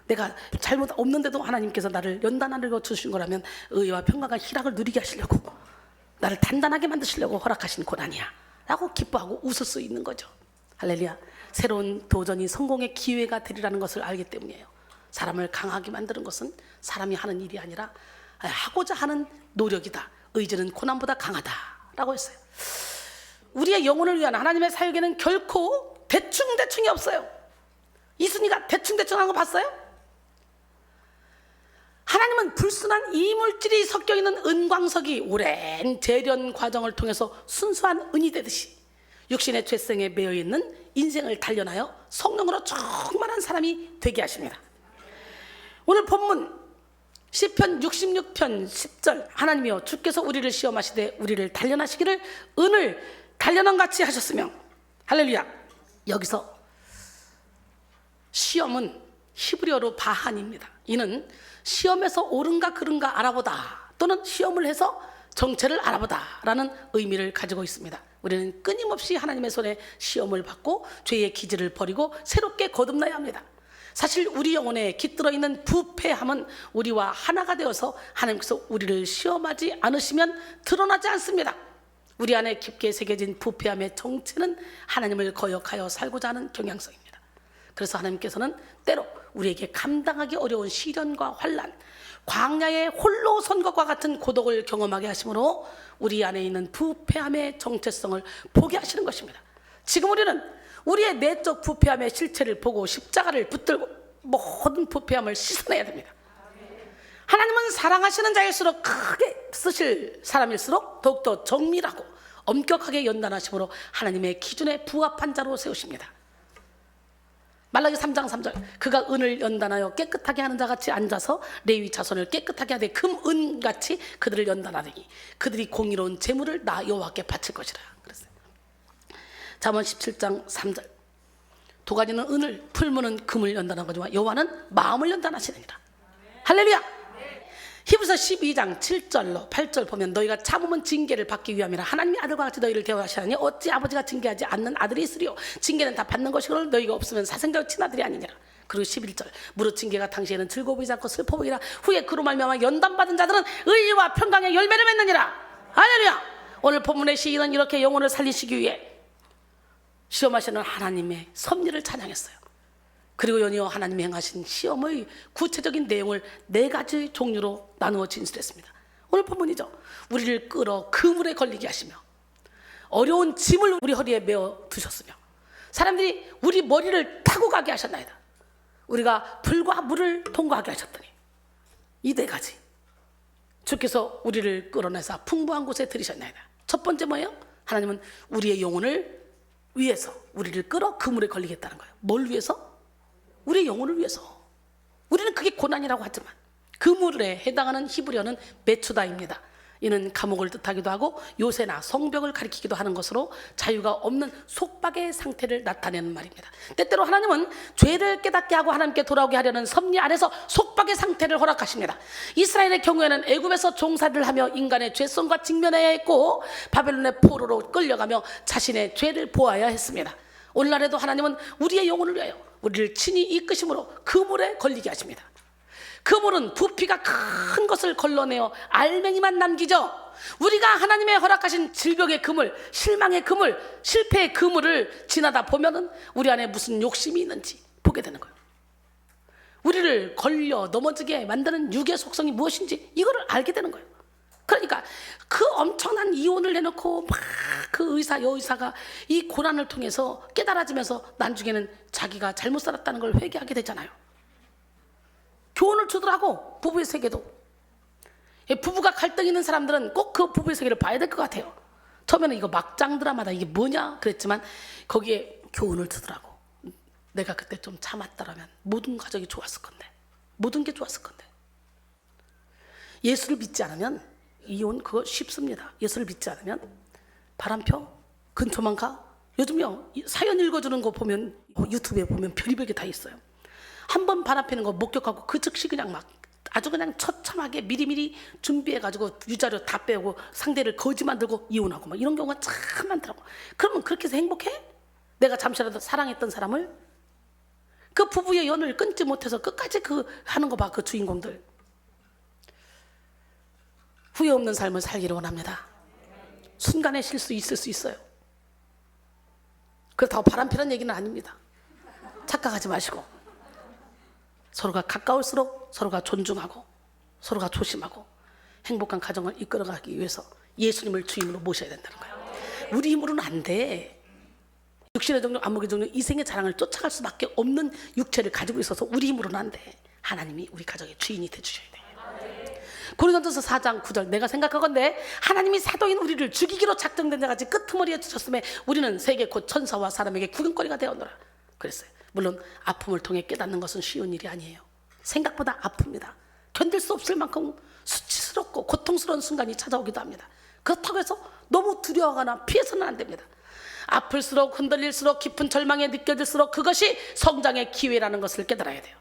내가 잘못 없는데도 하나님께서 나를 연단하려 주신 거라면 의와 평강과 희락을 누리게 하시려고, 나를 단단하게 만드시려고 허락하신 고난이야 라고 기뻐하고 웃을 수 있는 거죠. 할렐루야. 새로운 도전이 성공의 기회가 되리라는 것을 알기 때문이에요. 사람을 강하게 만드는 것은 사람이 하는 일이 아니라 하고자 하는 노력이다. 의지는 고난보다 강하다라고 했어요. 우리의 영혼을 위한 하나님의 사역에는 결코 대충대충이 없어요. 이순이가 대충대충 한 거 봤어요? 하나님은 불순한 이물질이 섞여 있는 은광석이 오랜 재련 과정을 통해서 순수한 은이 되듯이 육신의 죄성에 매여 있는 인생을 단련하여 성령으로 충만한 사람이 되게 하십니다. 오늘 본문 시편 66편 10절, 하나님이여 주께서 우리를 시험하시되 우리를 단련하시기를 은을 단련한 같이 하셨으며, 할렐루야. 여기서 시험은 히브리어로 바한입니다. 이는 시험에서 옳은가 그른가 알아보다, 또는 시험을 해서 정체를 알아보다 라는 의미를 가지고 있습니다. 우리는 끊임없이 하나님의 손에 시험을 받고 죄의 기질을 버리고 새롭게 거듭나야 합니다. 사실 우리 영혼에 깃들어 있는 부패함은 우리와 하나가 되어서 하나님께서 우리를 시험하지 않으시면 드러나지 않습니다. 우리 안에 깊게 새겨진 부패함의 정체는 하나님을 거역하여 살고자 하는 경향성입니다. 그래서 하나님께서는 때로 우리에게 감당하기 어려운 시련과 환난, 광야의 홀로 선 것과 같은 고독을 경험하게 하심으로 우리 안에 있는 부패함의 정체성을 보게 하시는 것입니다. 지금 우리는 우리의 내적 부패함의 실체를 보고 십자가를 붙들고 모든 부패함을 씻어내야 됩니다. 하나님은 사랑하시는 자일수록 크게 쓰실 사람일수록 더욱더 정밀하고 엄격하게 연단하심으로 하나님의 기준에 부합한 자로 세우십니다. 말라기 3장 3절, 그가 은을 연단하여 깨끗하게 하는 자같이 앉아서 레위 자손을 깨끗하게 하되 금은같이 그들을 연단하더니 그들이 공의로운 재물을 나 여호와께 바칠 것이라 그랬어요. 잠언 17장 3절, 도가니는 은을, 풀무는 금을 연단한 거지만 여호와는 마음을 연단하시느니라. 할렐루야. 히브리서 12장 7절로 8절 보면 너희가 참으면 징계를 받기 위함이라 하나님의 아들과 같이 너희를 대우하시나니 어찌 아버지가 징계하지 않는 아들이 있으리요. 징계는 다 받는 것이거늘 너희가 없으면 사생자의 친아들이 아니니라. 그리고 11절, 무릇 징계가 당시에는 즐거워 보이지 않고 슬퍼 보이라. 후에 그로 말미암아 연단받은 자들은 의와 평강의 열매를 맺느니라. 할렐루야. 오늘 본문의 시인은 이렇게 영혼을 살리시기 위해 시험하시는 하나님의 섭리를 찬양했어요. 그리고 연이어 하나님이 행하신 시험의 구체적인 내용을 4가지 종류로 나누어 진술했습니다. 오늘 본문이죠. 우리를 끌어 그물에 걸리게 하시며 어려운 짐을 우리 허리에 메어 두셨으며 사람들이 우리 머리를 타고 가게 하셨나이다. 우리가 불과 물을 통과하게 하셨더니 이 4가지 주께서 우리를 끌어내서 풍부한 곳에 들이셨나이다. 첫 번째 뭐예요? 하나님은 우리의 영혼을 위해서 우리를 끌어 그물에 걸리겠다는 거예요. 뭘 위해서? 우리의 영혼을 위해서. 우리는 그게 고난이라고 하지만 그물에 해당하는 히브리어는 메추다입니다. 이는 감옥을 뜻하기도 하고 요새나 성벽을 가리키기도 하는 것으로 자유가 없는 속박의 상태를 나타내는 말입니다. 때때로 하나님은 죄를 깨닫게 하고 하나님께 돌아오게 하려는 섭리 안에서 속박의 상태를 허락하십니다. 이스라엘의 경우에는 애굽에서 종살이를 하며 인간의 죄성과 직면해야 했고 바벨론의 포로로 끌려가며 자신의 죄를 보아야 했습니다. 오늘날에도 하나님은 우리의 영혼을 위하여 우리를 친히 이끄심으로 그물에 걸리게 하십니다. 그물은 부피가 큰 것을 걸러내어 알맹이만 남기죠. 우리가 하나님의 허락하신 질병의 그물, 실망의 그물, 실패의 그물을 지나다 보면은 우리 안에 무슨 욕심이 있는지 보게 되는 거예요. 우리를 걸려 넘어지게 만드는 육의 속성이 무엇인지 이거를 알게 되는 거예요. 그러니까 그 엄청난 이혼을 내놓고 막 그 의사 여의사가 이 고난을 통해서 깨달아지면서 나중에는 자기가 잘못 살았다는 걸 회개하게 되잖아요. 교훈을 주더라고. 부부의 세계도. 부부가 갈등 있는 사람들은 꼭 그 부부의 세계를 봐야 될 것 같아요. 처음에는 이거 막장 드라마다 이게 뭐냐 그랬지만 거기에 교훈을 주더라고. 내가 그때 좀 참았더라면 모든 가족이 좋았을 건데, 모든 게 좋았을 건데. 예수를 믿지 않으면 이혼 그거 쉽습니다. 예수를 믿지 않으면 바람펴 근처만 가. 요즘요 사연 읽어주는 거 보면 유튜브에 보면 별의별 게 다 있어요. 한 번 바람피는 거 목격하고 그 즉시 그냥 막 아주 그냥 처참하게 미리미리 준비해가지고 유자료 다 빼고 상대를 거지 만들고 이혼하고 막 이런 경우가 참 많더라고. 그러면 그렇게 해서 행복해? 내가 잠시라도 사랑했던 사람을 그 부부의 연을 끊지 못해서 끝까지 그 하는 거 봐. 그 주인공들 후회 없는 삶을 살기를 원합니다. 순간의 실수 있을 수 있어요. 그렇다고 바람피는 얘기는 아닙니다. 착각하지 마시고 서로가 가까울수록 서로가 존중하고 서로가 조심하고 행복한 가정을 이끌어가기 위해서 예수님을 주임으로 모셔야 된다는 거예요. 우리 힘으로는 안 돼. 육신의 정력, 안목의 정력, 이생의 자랑을 쫓아갈 수밖에 없는 육체를 가지고 있어서 우리 힘으로는 안 돼. 하나님이 우리 가정의 주인이 되주셔야 돼. 고린도전서 4장 9절, 내가 생각하건대 하나님이 사도인 우리를 죽이기로 작정된 자같이 끄트머리에 주셨음에 우리는 세계 곧 천사와 사람에게 구경거리가 되었노라 그랬어요. 물론 아픔을 통해 깨닫는 것은 쉬운 일이 아니에요. 생각보다 아픕니다. 견딜 수 없을 만큼 수치스럽고 고통스러운 순간이 찾아오기도 합니다. 그렇다고 해서 너무 두려워하거나 피해서는 안 됩니다. 아플수록 흔들릴수록 깊은 절망에 느껴질수록 그것이 성장의 기회라는 것을 깨달아야 돼요.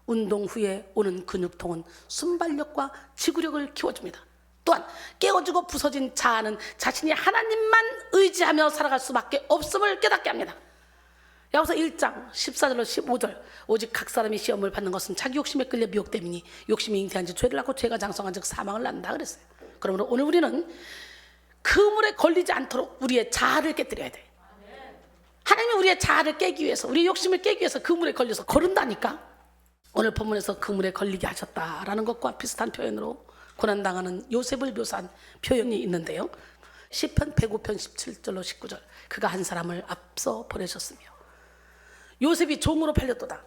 운동 후에 오는 근육통은 순발력과 지구력을 키워줍니다. 또한 깨어지고 부서진 자아는 자신이 하나님만 의지하며 살아갈 수밖에 없음을 깨닫게 합니다. 야고보서 1장 14절로 15절, 오직 각 사람이 시험을 받는 것은 자기 욕심에 끌려 미혹됨이니 욕심이 잉태한 지 죄를 낳고 죄가 장성한 즉 사망을 낳는다 그랬어요. 그러므로 오늘 우리는 그물에 걸리지 않도록 우리의 자아를 깨뜨려야 돼. 하나님이 우리의 자아를 깨기 위해서, 우리의 욕심을 깨기 위해서 그물에 걸려서 걸은다니까. 오늘 본문에서 그물에 걸리게 하셨다라는 것과 비슷한 표현으로 고난당하는 요셉을 묘사한 표현이 있는데요. 시편 105편 17절로 19절, 그가 한 사람을 앞서 보내셨으며 요셉이 종으로 팔렸도다.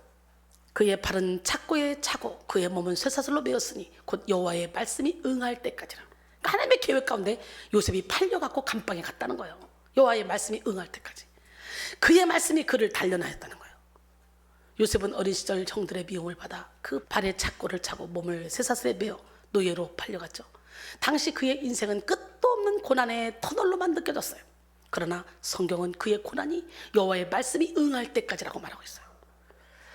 그의 발은 착고에 차고 그의 몸은 쇠사슬로 메었으니 곧 여호와의 말씀이 응할 때까지라. 하나님의 계획 가운데 요셉이 팔려갖고 감방에 갔다는 거예요. 여호와의 말씀이 응할 때까지. 그의 말씀이 그를 단련하였다는 거예요. 요셉은 어린 시절 형들의 미움을 받아 그 발에 착고를 차고 몸을 쇠사슬에 메어 노예로 팔려갔죠. 당시 그의 인생은 끝도 없는 고난의 터널로만 느껴졌어요. 그러나 성경은 그의 고난이 여호와의 말씀이 응할 때까지라고 말하고 있어요.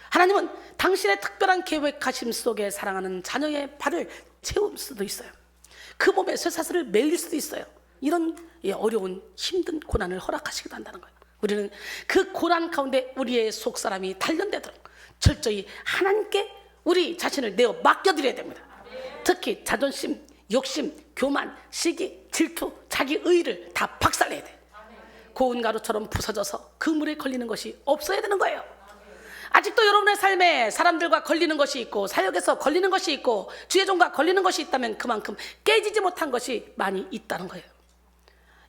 하나님은 당신의 특별한 계획하심 속에 사랑하는 자녀의 발을 채울 수도 있어요. 그 몸에 쇠사슬을 매일 수도 있어요. 이런 어려운 힘든 고난을 허락하시기도 한다는 거예요. 우리는 그 고난 가운데 우리의 속사람이 단련되도록 철저히 하나님께 우리 자신을 내어 맡겨드려야 됩니다. 특히 자존심, 욕심, 교만, 시기, 질투, 자기 의의를 다 박살내야 돼. 고운 가루처럼 부서져서 그물에 걸리는 것이 없어야 되는 거예요. 아직도 여러분의 삶에 사람들과 걸리는 것이 있고 사역에서 걸리는 것이 있고 주의 종과 걸리는 것이 있다면 그만큼 깨지지 못한 것이 많이 있다는 거예요.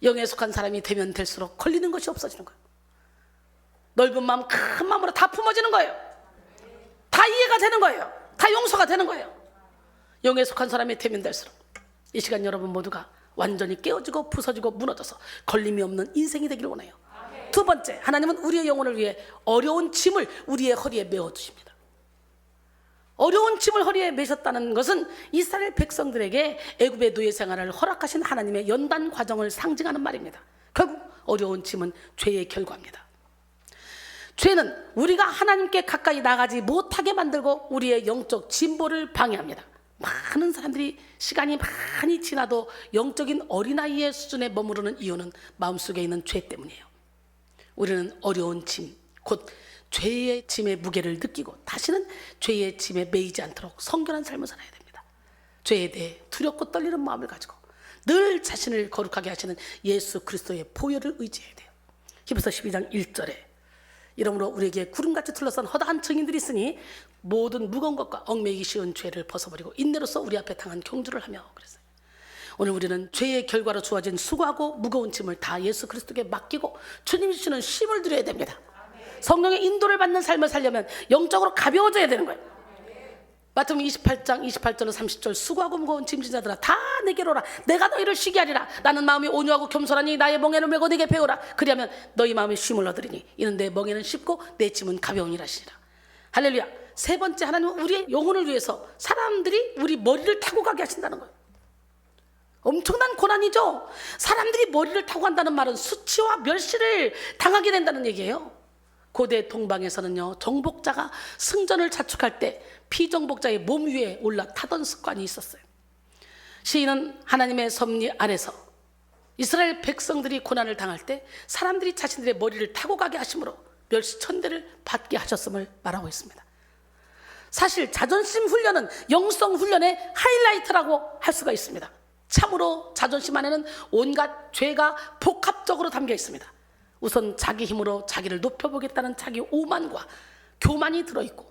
영에 속한 사람이 되면 될수록 걸리는 것이 없어지는 거예요. 넓은 마음, 큰 마음으로 다 품어지는 거예요. 다 이해가 되는 거예요. 다 용서가 되는 거예요. 영에 속한 사람이 되면 될수록 이 시간 여러분 모두가 완전히 깨어지고 부서지고 무너져서 걸림이 없는 인생이 되기를 원해요. 두 번째, 하나님은 우리의 영혼을 위해 어려운 짐을 우리의 허리에 메어두십니다. 어려운 짐을 허리에 메셨다는 것은 이스라엘 백성들에게 애굽의 노예 생활을 허락하신 하나님의 연단 과정을 상징하는 말입니다. 결국 어려운 짐은 죄의 결과입니다. 죄는 우리가 하나님께 가까이 나가지 못하게 만들고 우리의 영적 진보를 방해합니다. 많은 사람들이 시간이 많이 지나도 영적인 어린아이의 수준에 머무르는 이유는 마음속에 있는 죄 때문이에요. 우리는 어려운 짐, 곧 죄의 짐의 무게를 느끼고 다시는 죄의 짐에 매이지 않도록 성결한 삶을 살아야 됩니다. 죄에 대해 두렵고 떨리는 마음을 가지고 늘 자신을 거룩하게 하시는 예수 그리스도의 보혈을 의지해야 돼요. 히브리서 12장 1절에 이러므로 우리에게 구름같이 둘러싼 허다한 증인들이 있으니 모든 무거운 것과 얽매이기 쉬운 죄를 벗어버리고 인내로서 우리 앞에 당한 경주를 하며 그랬어요. 오늘 우리는 죄의 결과로 주어진 수고하고 무거운 짐을 다 예수 그리스도께 맡기고 주님이 주시는 쉼을 누려야 됩니다. 성령의 인도를 받는 삶을 살려면 영적으로 가벼워져야 되는 거예요. 마태복음 28장 28절로 30절, 수고하고 무거운 짐진 자들아 다 내게로 오라. 내가 너희를 쉬게 하리라. 나는 마음이 온유하고 겸손하니 나의 멍에를 메고 내게 배우라. 그리하면 너희 마음에 쉼을 얻으리니 이는 내 멍에는 쉽고 내 짐은 가벼우니라 하시니라. 할렐루야. 세 번째, 하나님은 우리의 영혼을 위해서 사람들이 우리 머리를 타고 가게 하신다는 거예요. 엄청난 고난이죠. 사람들이 머리를 타고 간다는 말은 수치와 멸시를 당하게 된다는 얘기예요. 고대 동방에서는요, 정복자가 승전을 자축할 때 피정복자의 몸 위에 올라타던 습관이 있었어요. 시인은 하나님의 섭리 아래서 이스라엘 백성들이 고난을 당할 때 사람들이 자신들의 머리를 타고 가게 하심으로 멸시천대를 받게 하셨음을 말하고 있습니다. 사실 자존심 훈련은 영성 훈련의 하이라이트라고 할 수가 있습니다. 참으로 자존심 안에는 온갖 죄가 복합적으로 담겨 있습니다. 우선 자기 힘으로 자기를 높여보겠다는 자기 오만과 교만이 들어있고,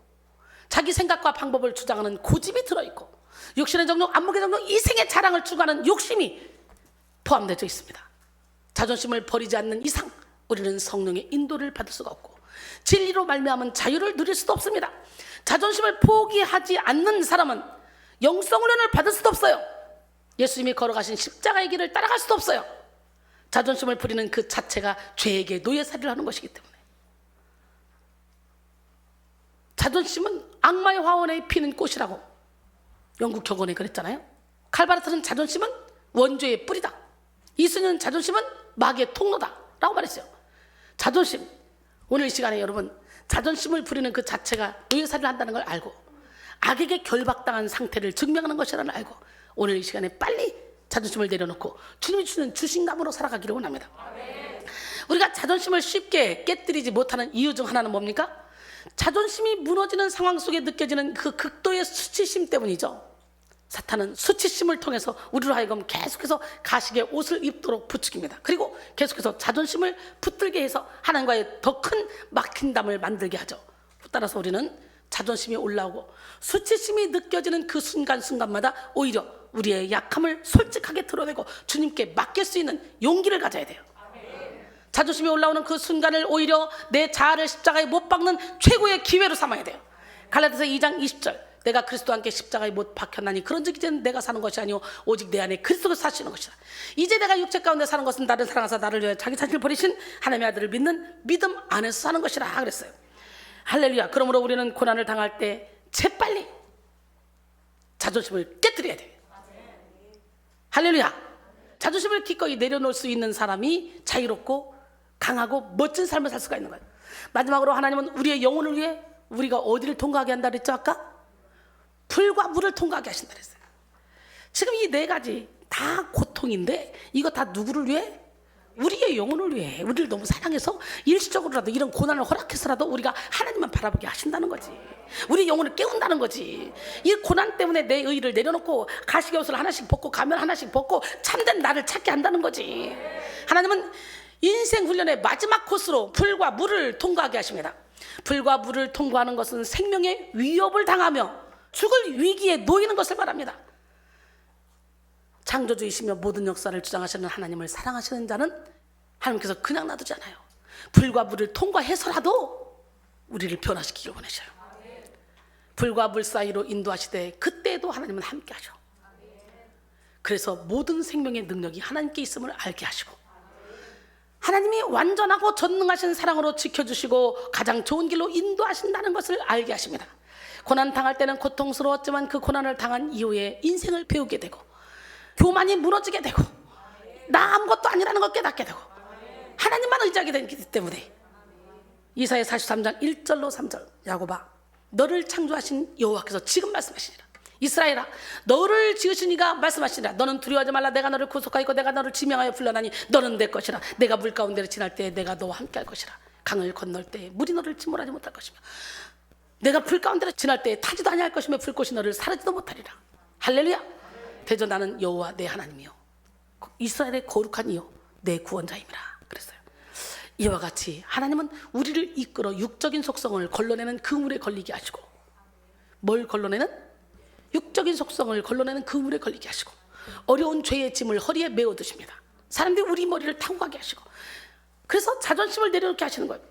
자기 생각과 방법을 주장하는 고집이 들어있고, 육신의 정욕, 안목의 정욕, 이생의 자랑을 추구하는 욕심이 포함되어 있습니다. 자존심을 버리지 않는 이상 우리는 성령의 인도를 받을 수가 없고 진리로 말미암은 자유를 누릴 수도 없습니다. 자존심을 포기하지 않는 사람은 영성훈련을 받을 수도 없어요. 예수님이 걸어가신 십자가의 길을 따라갈 수도 없어요. 자존심을 부리는 그 자체가 죄에게 노예살이를 하는 것이기 때문에. 자존심은 악마의 화원에 피는 꽃이라고 영국 격언에 그랬잖아요. 칼바르트는 자존심은 원죄의 뿌리다. 이순유는 자존심은 마귀의 통로다 라고 말했어요. 자존심, 오늘 이 시간에 여러분 자존심을 부리는 그 자체가 노예살이를 한다는 걸 알고 악에게 결박당한 상태를 증명하는 것이라는 걸 알고 오늘 이 시간에 빨리 자존심을 내려놓고 주님이 주는 주신감으로 살아가기를 원합니다. 우리가 자존심을 쉽게 깨뜨리지 못하는 이유 중 하나는 뭡니까? 자존심이 무너지는 상황 속에 느껴지는 그 극도의 수치심 때문이죠. 사탄은 수치심을 통해서 우리로 하여금 계속해서 가식의 옷을 입도록 부추깁니다. 그리고 계속해서 자존심을 붙들게 해서 하나님과의 더 큰 막힌담을 만들게 하죠. 따라서 우리는 자존심이 올라오고 수치심이 느껴지는 그 순간순간마다 오히려 우리의 약함을 솔직하게 드러내고 주님께 맡길 수 있는 용기를 가져야 돼요. 자존심이 올라오는 그 순간을 오히려 내 자아를 십자가에 못 박는 최고의 기회로 삼아야 돼요. 갈라디아서 2장 20절 내가 그리스도와 함께 십자가에 못 박혔나니 그런즉 이제는 내가 사는 것이 아니오 오직 내 안에 그리스도가 사시는 것이다. 이제 내가 육체 가운데 사는 것은 나를 사랑하사 나를 위하여 자기 자신을 버리신 하나님의 아들을 믿는 믿음 안에서 사는 것이라 그랬어요. 할렐루야. 그러므로 우리는 고난을 당할 때 재빨리 자존심을 깨뜨려야 돼요. 할렐루야. 자존심을 기꺼이 내려놓을 수 있는 사람이 자유롭고 강하고 멋진 삶을 살 수가 있는 거예요. 마지막으로 하나님은 우리의 영혼을 위해 우리가 어디를 통과하게 한다 그랬죠 아까? 불과 물을 통과하게 하신다 그랬어요. 지금 이 네 가지 다 고통인데 이거 다 누구를 위해? 우리의 영혼을 위해. 우리를 너무 사랑해서 일시적으로라도 이런 고난을 허락해서라도 우리가 하나님만 바라보게 하신다는 거지. 우리 영혼을 깨운다는 거지. 이 고난 때문에 내 의의를 내려놓고 가시의 옷을 하나씩 벗고 가면 하나씩 벗고 참된 나를 찾게 한다는 거지. 하나님은 인생 훈련의 마지막 코스로 불과 물을 통과하게 하십니다. 불과 물을 통과하는 것은 생명의 위협을 당하며 죽을 위기에 놓이는 것을 말합니다. 창조주이시며 모든 역사를 주장하시는 하나님을 사랑하시는 자는 하나님께서 그냥 놔두지 않아요. 불과 물을 통과해서라도 우리를 변화시키기를 원하셔요. 불과 물 사이로 인도하시되 그때에도 하나님은 함께 하셔. 그래서 모든 생명의 능력이 하나님께 있음을 알게 하시고 하나님이 완전하고 전능하신 사랑으로 지켜주시고 가장 좋은 길로 인도하신다는 것을 알게 하십니다. 고난 당할 때는 고통스러웠지만 그 고난을 당한 이후에 인생을 배우게 되고 교만이 무너지게 되고 나 아무것도 아니라는 걸 깨닫게 되고 하나님만 의지하게 되기 때문에 이사야 43장 1절로 3절 야곱아 너를 창조하신 여호와께서 지금 말씀하시니라. 이스라엘아 너를 지으신 이가 말씀하시니라. 너는 두려워하지 말라. 내가 너를 구속하였고 내가 너를 지명하여 불러나니 너는 내 것이라. 내가 물 가운데를 지날 때 내가 너와 함께 할 것이라. 강을 건널 때 물이 너를 침몰하지 못할 것이며 내가 불 가운데를 지날 때 타지도 아니할 것이며 불꽃이 너를 사르지도 못하리라. 할렐루야. 대저 나는 여호와 내 하나님이요 이스라엘의 거룩한 이요 내 구원자임이라 그랬어요. 이와 같이 하나님은 우리를 이끌어 육적인 속성을 걸러내는 그물에 걸리게 하시고 뭘 걸러내는? 육적인 속성을 걸러내는 그물에 걸리게 하시고 어려운 죄의 짐을 허리에 메어두십니다. 사람들이 우리 머리를 타고 가게 하시고 그래서 자존심을 내려놓게 하시는 거예요.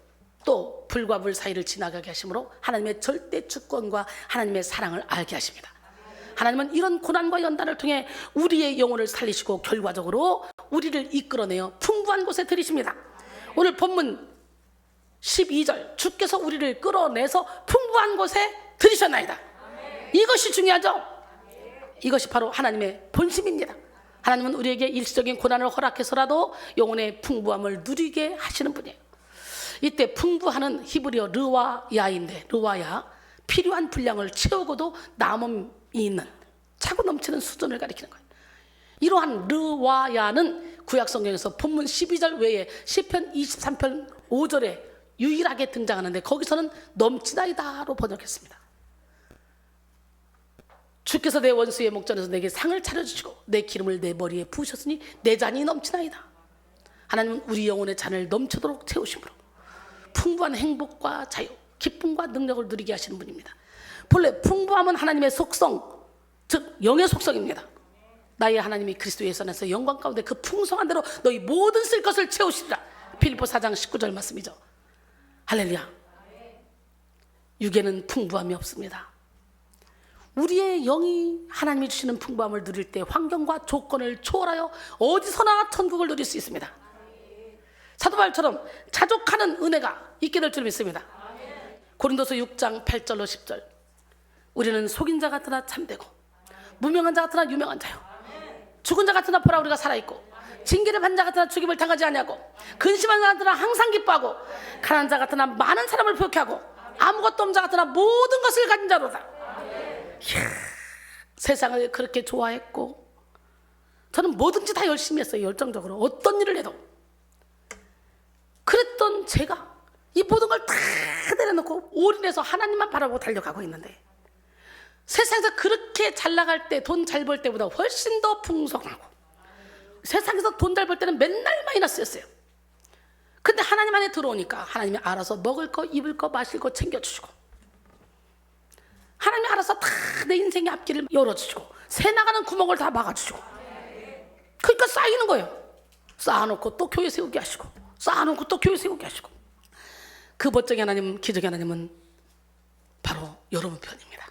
또 불과 물 사이를 지나가게 하심으로 하나님의 절대 주권과 하나님의 사랑을 알게 하십니다. 하나님은 이런 고난과 연단을 통해 우리의 영혼을 살리시고 결과적으로 우리를 이끌어내어 풍부한 곳에 들이십니다. 오늘 본문 12절 주께서 우리를 끌어내서 풍부한 곳에 들이셨나이다. 이것이 중요하죠. 이것이 바로 하나님의 본심입니다. 하나님은 우리에게 일시적인 고난을 허락해서라도 영혼의 풍부함을 누리게 하시는 분이에요. 이때 풍부하는 히브리어 르와야인데 르와야 필요한 분량을 채우고도 남음이 있는 차고 넘치는 수준을 가리키는 거예요. 이러한 르와야는 구약 성경에서 본문 12절 외에 시편 23편 5절에 유일하게 등장하는데 거기서는 넘치나이다로 번역했습니다. 주께서 내 원수의 목전에서 내게 상을 차려주시고 내 기름을 내 머리에 부으셨으니 내 잔이 넘치나이다. 하나님은 우리 영혼의 잔을 넘치도록 채우심으로 풍부한 행복과 자유, 기쁨과 능력을 누리게 하시는 분입니다. 본래 풍부함은 하나님의 속성, 즉 영의 속성입니다. 나의 하나님이 그리스도 예수 안에서 영광 가운데 그 풍성한 대로 너희 모든 쓸 것을 채우시리라. 빌립보 4장 19절 말씀이죠. 할렐루야. 육에는 풍부함이 없습니다. 우리의 영이 하나님이 주시는 풍부함을 누릴 때 환경과 조건을 초월하여 어디서나 천국을 누릴 수 있습니다. 사도 바울처럼 자족하는 은혜가 있게 될 줄 믿습니다. 고린도서 6장 8절로 10절. 우리는 속인 자 같으나 참되고 무명한 자 같으나 유명한 자요, 죽은 자 같으나 보라 우리가 살아있고 징계를 받는 자 같으나 죽임을 당하지 아니하고 근심한 자 같으나 항상 기뻐하고 가난한 자 같으나 많은 사람을 부욕해 하고 아무것도 없는 자 같으나 모든 것을 가진 자로다. 이야, 세상을 그렇게 좋아했고 저는 뭐든지 다 열심히 했어요. 열정적으로 어떤 일을 해도. 그랬던 제가 이 모든 걸 다 내려놓고 올인해서 하나님만 바라보고 달려가고 있는데, 세상에서 그렇게 잘 나갈 때, 돈 잘 벌 때보다 훨씬 더 풍성하고, 세상에서 돈 잘 벌 때는 맨날 마이너스였어요. 근데 하나님 안에 들어오니까 하나님이 알아서 먹을 거, 입을 거, 마실 거 챙겨주시고, 하나님이 알아서 다 내 인생의 앞길을 열어주시고, 새 나가는 구멍을 다 막아주시고, 그러니까 쌓이는 거예요. 쌓아놓고 또 교회 세우게 하시고, 쌓아놓고 또 교회 세우게 하시고. 그 멋쟁이 하나님, 기적의 하나님은 바로 여러분 편입니다.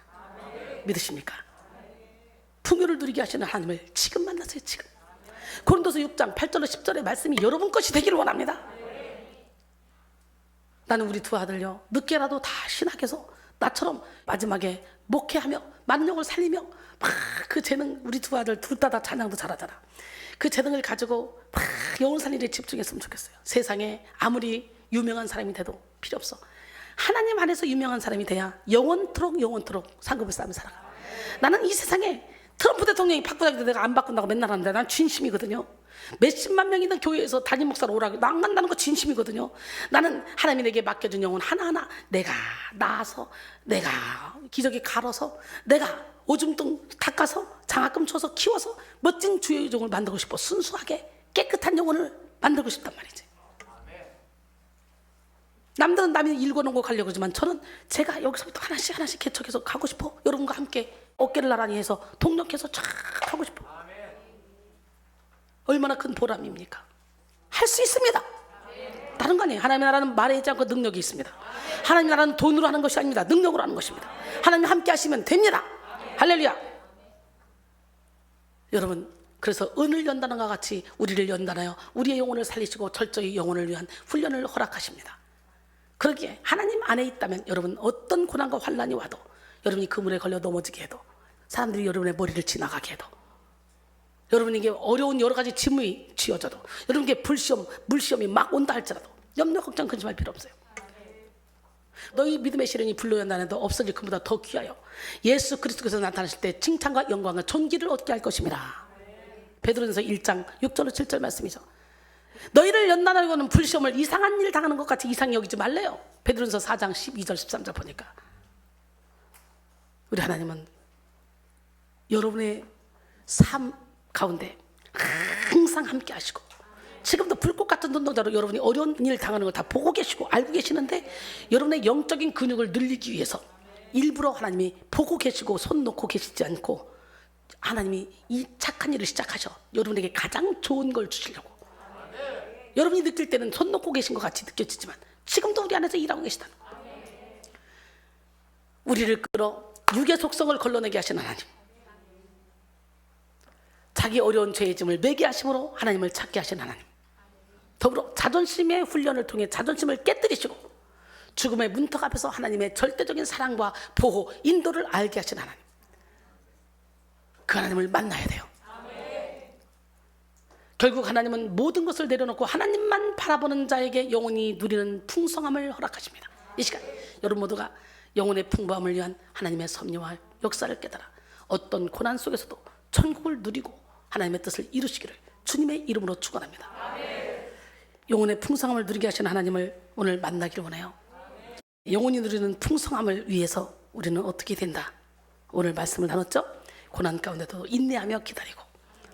믿으십니까? 풍요를 누리게 하시는 하나님을 지금 만나세요. 지금. 고린도서 6장 8절로 10절의 말씀이 여러분 것이 되기를 원합니다. 나는 우리 두 아들요, 늦게라도 다 신학해서 나처럼 마지막에 목회하며 많은 영을 살리며 막 그 재능, 우리 두 아들 둘 다 찬양도 잘하잖아. 그 재능을 가지고 막 영을 살리는 일에 집중했으면 좋겠어요. 세상에 아무리 유명한 사람이 돼도 필요 없어. 하나님 안에서 유명한 사람이 돼야 영원토록 상급을 쌓으며 살아가. 나는 이 세상에 트럼프 대통령이 바꾸자기도 내가 안 바꾼다고 맨날 하는데 난 진심이거든요. 몇십만 명 있는 교회에서 담임 목사로 오라고 막 만나는 거 진심이거든요. 나는 하나님이 내게 맡겨준 영혼 하나하나 내가 낳아서, 내가 기저귀 갈아서, 내가 오줌통 닦아서, 장학금 줘서 키워서 멋진 주의 종을 만들고 싶어. 순수하게 깨끗한 영혼을 만들고 싶단 말이지. 남들은 남이 읽어놓은 거 가려고 그러지만 저는 제가 여기서부터 하나씩 개척해서 가고 싶어. 여러분과 함께 어깨를 나란히 해서 동력해서 쫙 하고 싶어. 얼마나 큰 보람입니까? 할 수 있습니다. 다른 거 아니에요. 하나님의 나라는 말에 있지 않고 능력이 있습니다. 하나님의 나라는 돈으로 하는 것이 아닙니다. 능력으로 하는 것입니다. 하나님 함께 하시면 됩니다. 할렐루야. 여러분, 그래서 은을 연다는 것 같이 우리를 연다나요, 우리의 영혼을 살리시고 철저히 영혼을 위한 훈련을 허락하십니다. 그러기에 하나님 안에 있다면 여러분 어떤 고난과 환난이 와도, 여러분이 그물에 걸려 넘어지게 해도, 사람들이 여러분의 머리를 지나가게 해도, 여러분에게 어려운 여러 가지 짐이 쥐어져도, 여러분에게 불시험, 물시험이 막 온다 할지라도 염려, 걱정, 근심할 필요 없어요. 너희 믿음의 시련이 불로 연단해도 없어질 것보다 더 귀하여 예수 그리스도께서 나타나실 때 칭찬과 영광과 존귀를 얻게 할 것입니다. 베드로전서 1장 6절로 7절 말씀이죠. 너희를 연단하려고는 불시험을 이상한 일 당하는 것 같이 이상히 여기지 말래요. 베드로전서 4장 12절 13절 보니까 우리 하나님은 여러분의 삶 가운데 항상 함께 하시고, 지금도 불꽃 같은 눈동자로 여러분이 어려운 일 당하는 걸 다 보고 계시고 알고 계시는데, 여러분의 영적인 근육을 늘리기 위해서 일부러 하나님이 보고 계시고 손 놓고 계시지 않고, 하나님이 이 착한 일을 시작하셔 여러분에게 가장 좋은 걸 주시려고. 여러분이 느낄 때는 손 놓고 계신 것 같이 느껴지지만 지금도 우리 안에서 일하고 계시다는 거예요. 우리를 끌어 육의 속성을 걸러내게 하신 하나님, 자기 어려운 죄의 짐을 매게 하심으로 하나님을 찾게 하신 하나님, 더불어 자존심의 훈련을 통해 자존심을 깨뜨리시고 죽음의 문턱 앞에서 하나님의 절대적인 사랑과 보호, 인도를 알게 하신 하나님, 그 하나님을 만나야 돼요. 결국 하나님은 모든 것을 내려놓고 하나님만 바라보는 자에게 영혼이 누리는 풍성함을 허락하십니다. 이 시간 여러분 모두가 영혼의 풍부함을 위한 하나님의 섭리와 역사를 깨달아 어떤 고난 속에서도 천국을 누리고 하나님의 뜻을 이루시기를 주님의 이름으로 축원합니다. 영혼의 풍성함을 누리게 하시는 하나님을 오늘 만나기를 원해요. 영혼이 누리는 풍성함을 위해서 우리는 어떻게 된다? 오늘 말씀을 나눴죠? 고난 가운데도 인내하며 기다리고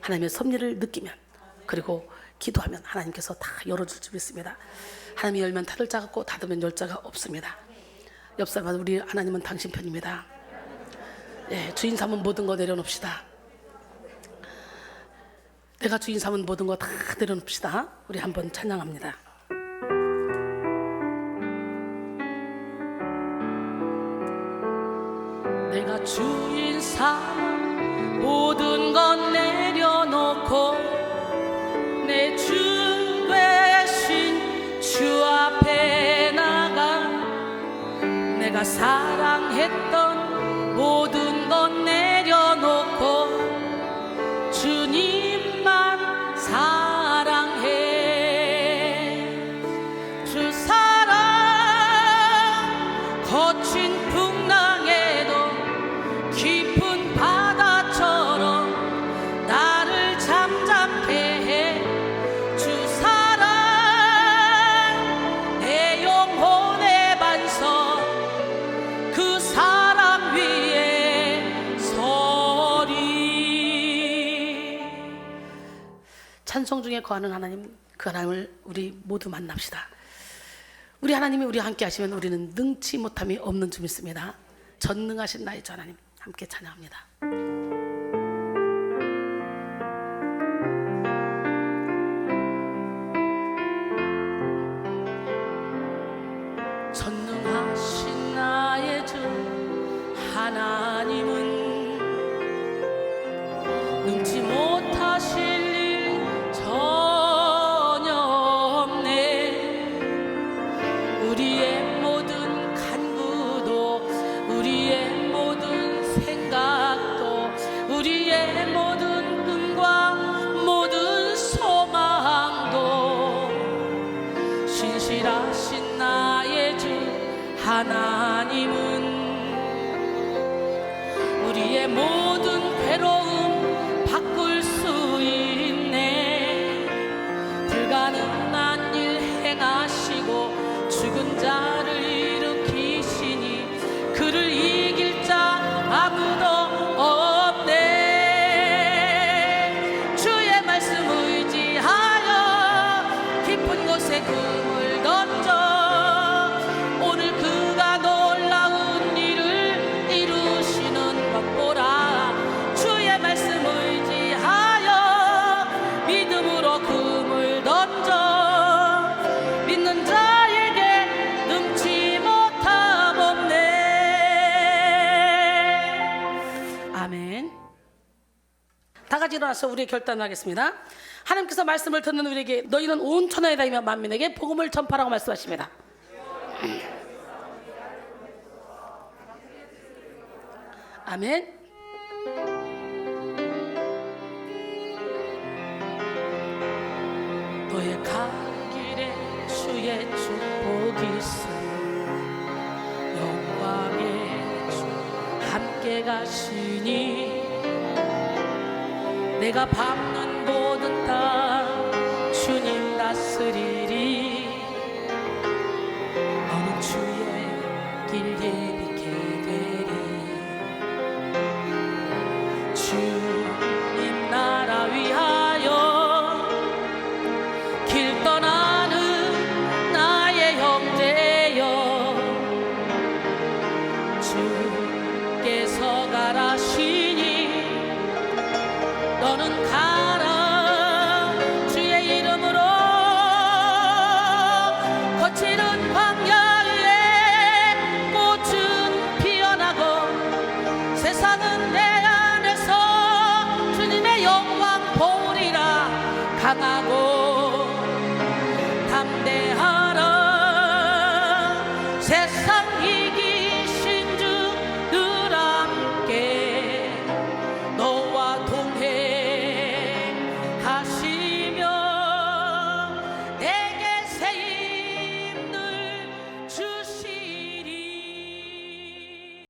하나님의 섭리를 느끼면, 그리고 기도하면 하나님께서 다 열어줄 줄 믿습니다. 하나님이 열면 닫을 자가 없고 닫으면 열 자가 없습니다. 옆 사람, 우리 하나님은 당신 편입니다. 예, 주인 삼은 모든 거 내려놓읍시다. 내가 주인 삼은 모든 거 다 내려놓읍시다. 우리 한번 찬양합니다. 내가 주인 삼은 모든 것 내려놓고 내 주 되신 주 앞에 나가 내가 사랑했던 모든 것 내려놓고 주님만 사랑해. 주 사랑 거친 풍랑에도 깊은 바다처럼 나를 잠잠케 해. 주 사랑 내 영혼의 반석 그 사랑 위에 서리. 찬송 중에 거하는 하나님, 그 하나님을 우리 모두 만납시다. 우리 하나님이 우리와 함께 하시면 우리는 능치 못함이 없는 줄 믿습니다. 전능하신 나의 주 하나님 함께 찬양합니다. 전능하신 나의 주 하나님은 능치 못하실 일 전혀 없네. 우리의 모든 간구도 우리의 모든 생각도 우리의 모든 꿈과 모든 소망도 신실하신 나의 주 하나님은 우리의 모든 괴로움 바꿀 수 있네. 불가능한 일 행하시고 죽은 자를 일으키시니 그를 이길 자 아무도 없네. 주의 말씀 의지하여 깊은 곳에 금을 던져 오늘 그가 놀라운 일을 이루시는 것 보라. 주의 말씀 의지하여 믿음으로 금을 던져 믿는 자에게 능치 못함 없네. 아멘. 다 같이 일어나서 우리의 결단을 하겠습니다. 하나님께서 말씀을 듣는 우리에게 너희는 온 천하에 다니며 만민에게 복음을 전파라고 말씀하십니다. 아멘. 너의 가는 길에 주의 축복이 있어. 영광의 주 함께 가시니 내가 밟는 모든 땅 주님 다스리리. 너는 주의 길 예비케 되리. 주님 나라 위하여 길 떠나는 나의 형제여 주께서 가라시니 너는 가라. 주의 이름으로 거칠은 광야에 꽃은 피어나고 세상은 내 안에서 주님의 영광 보리라. 강하고 담대한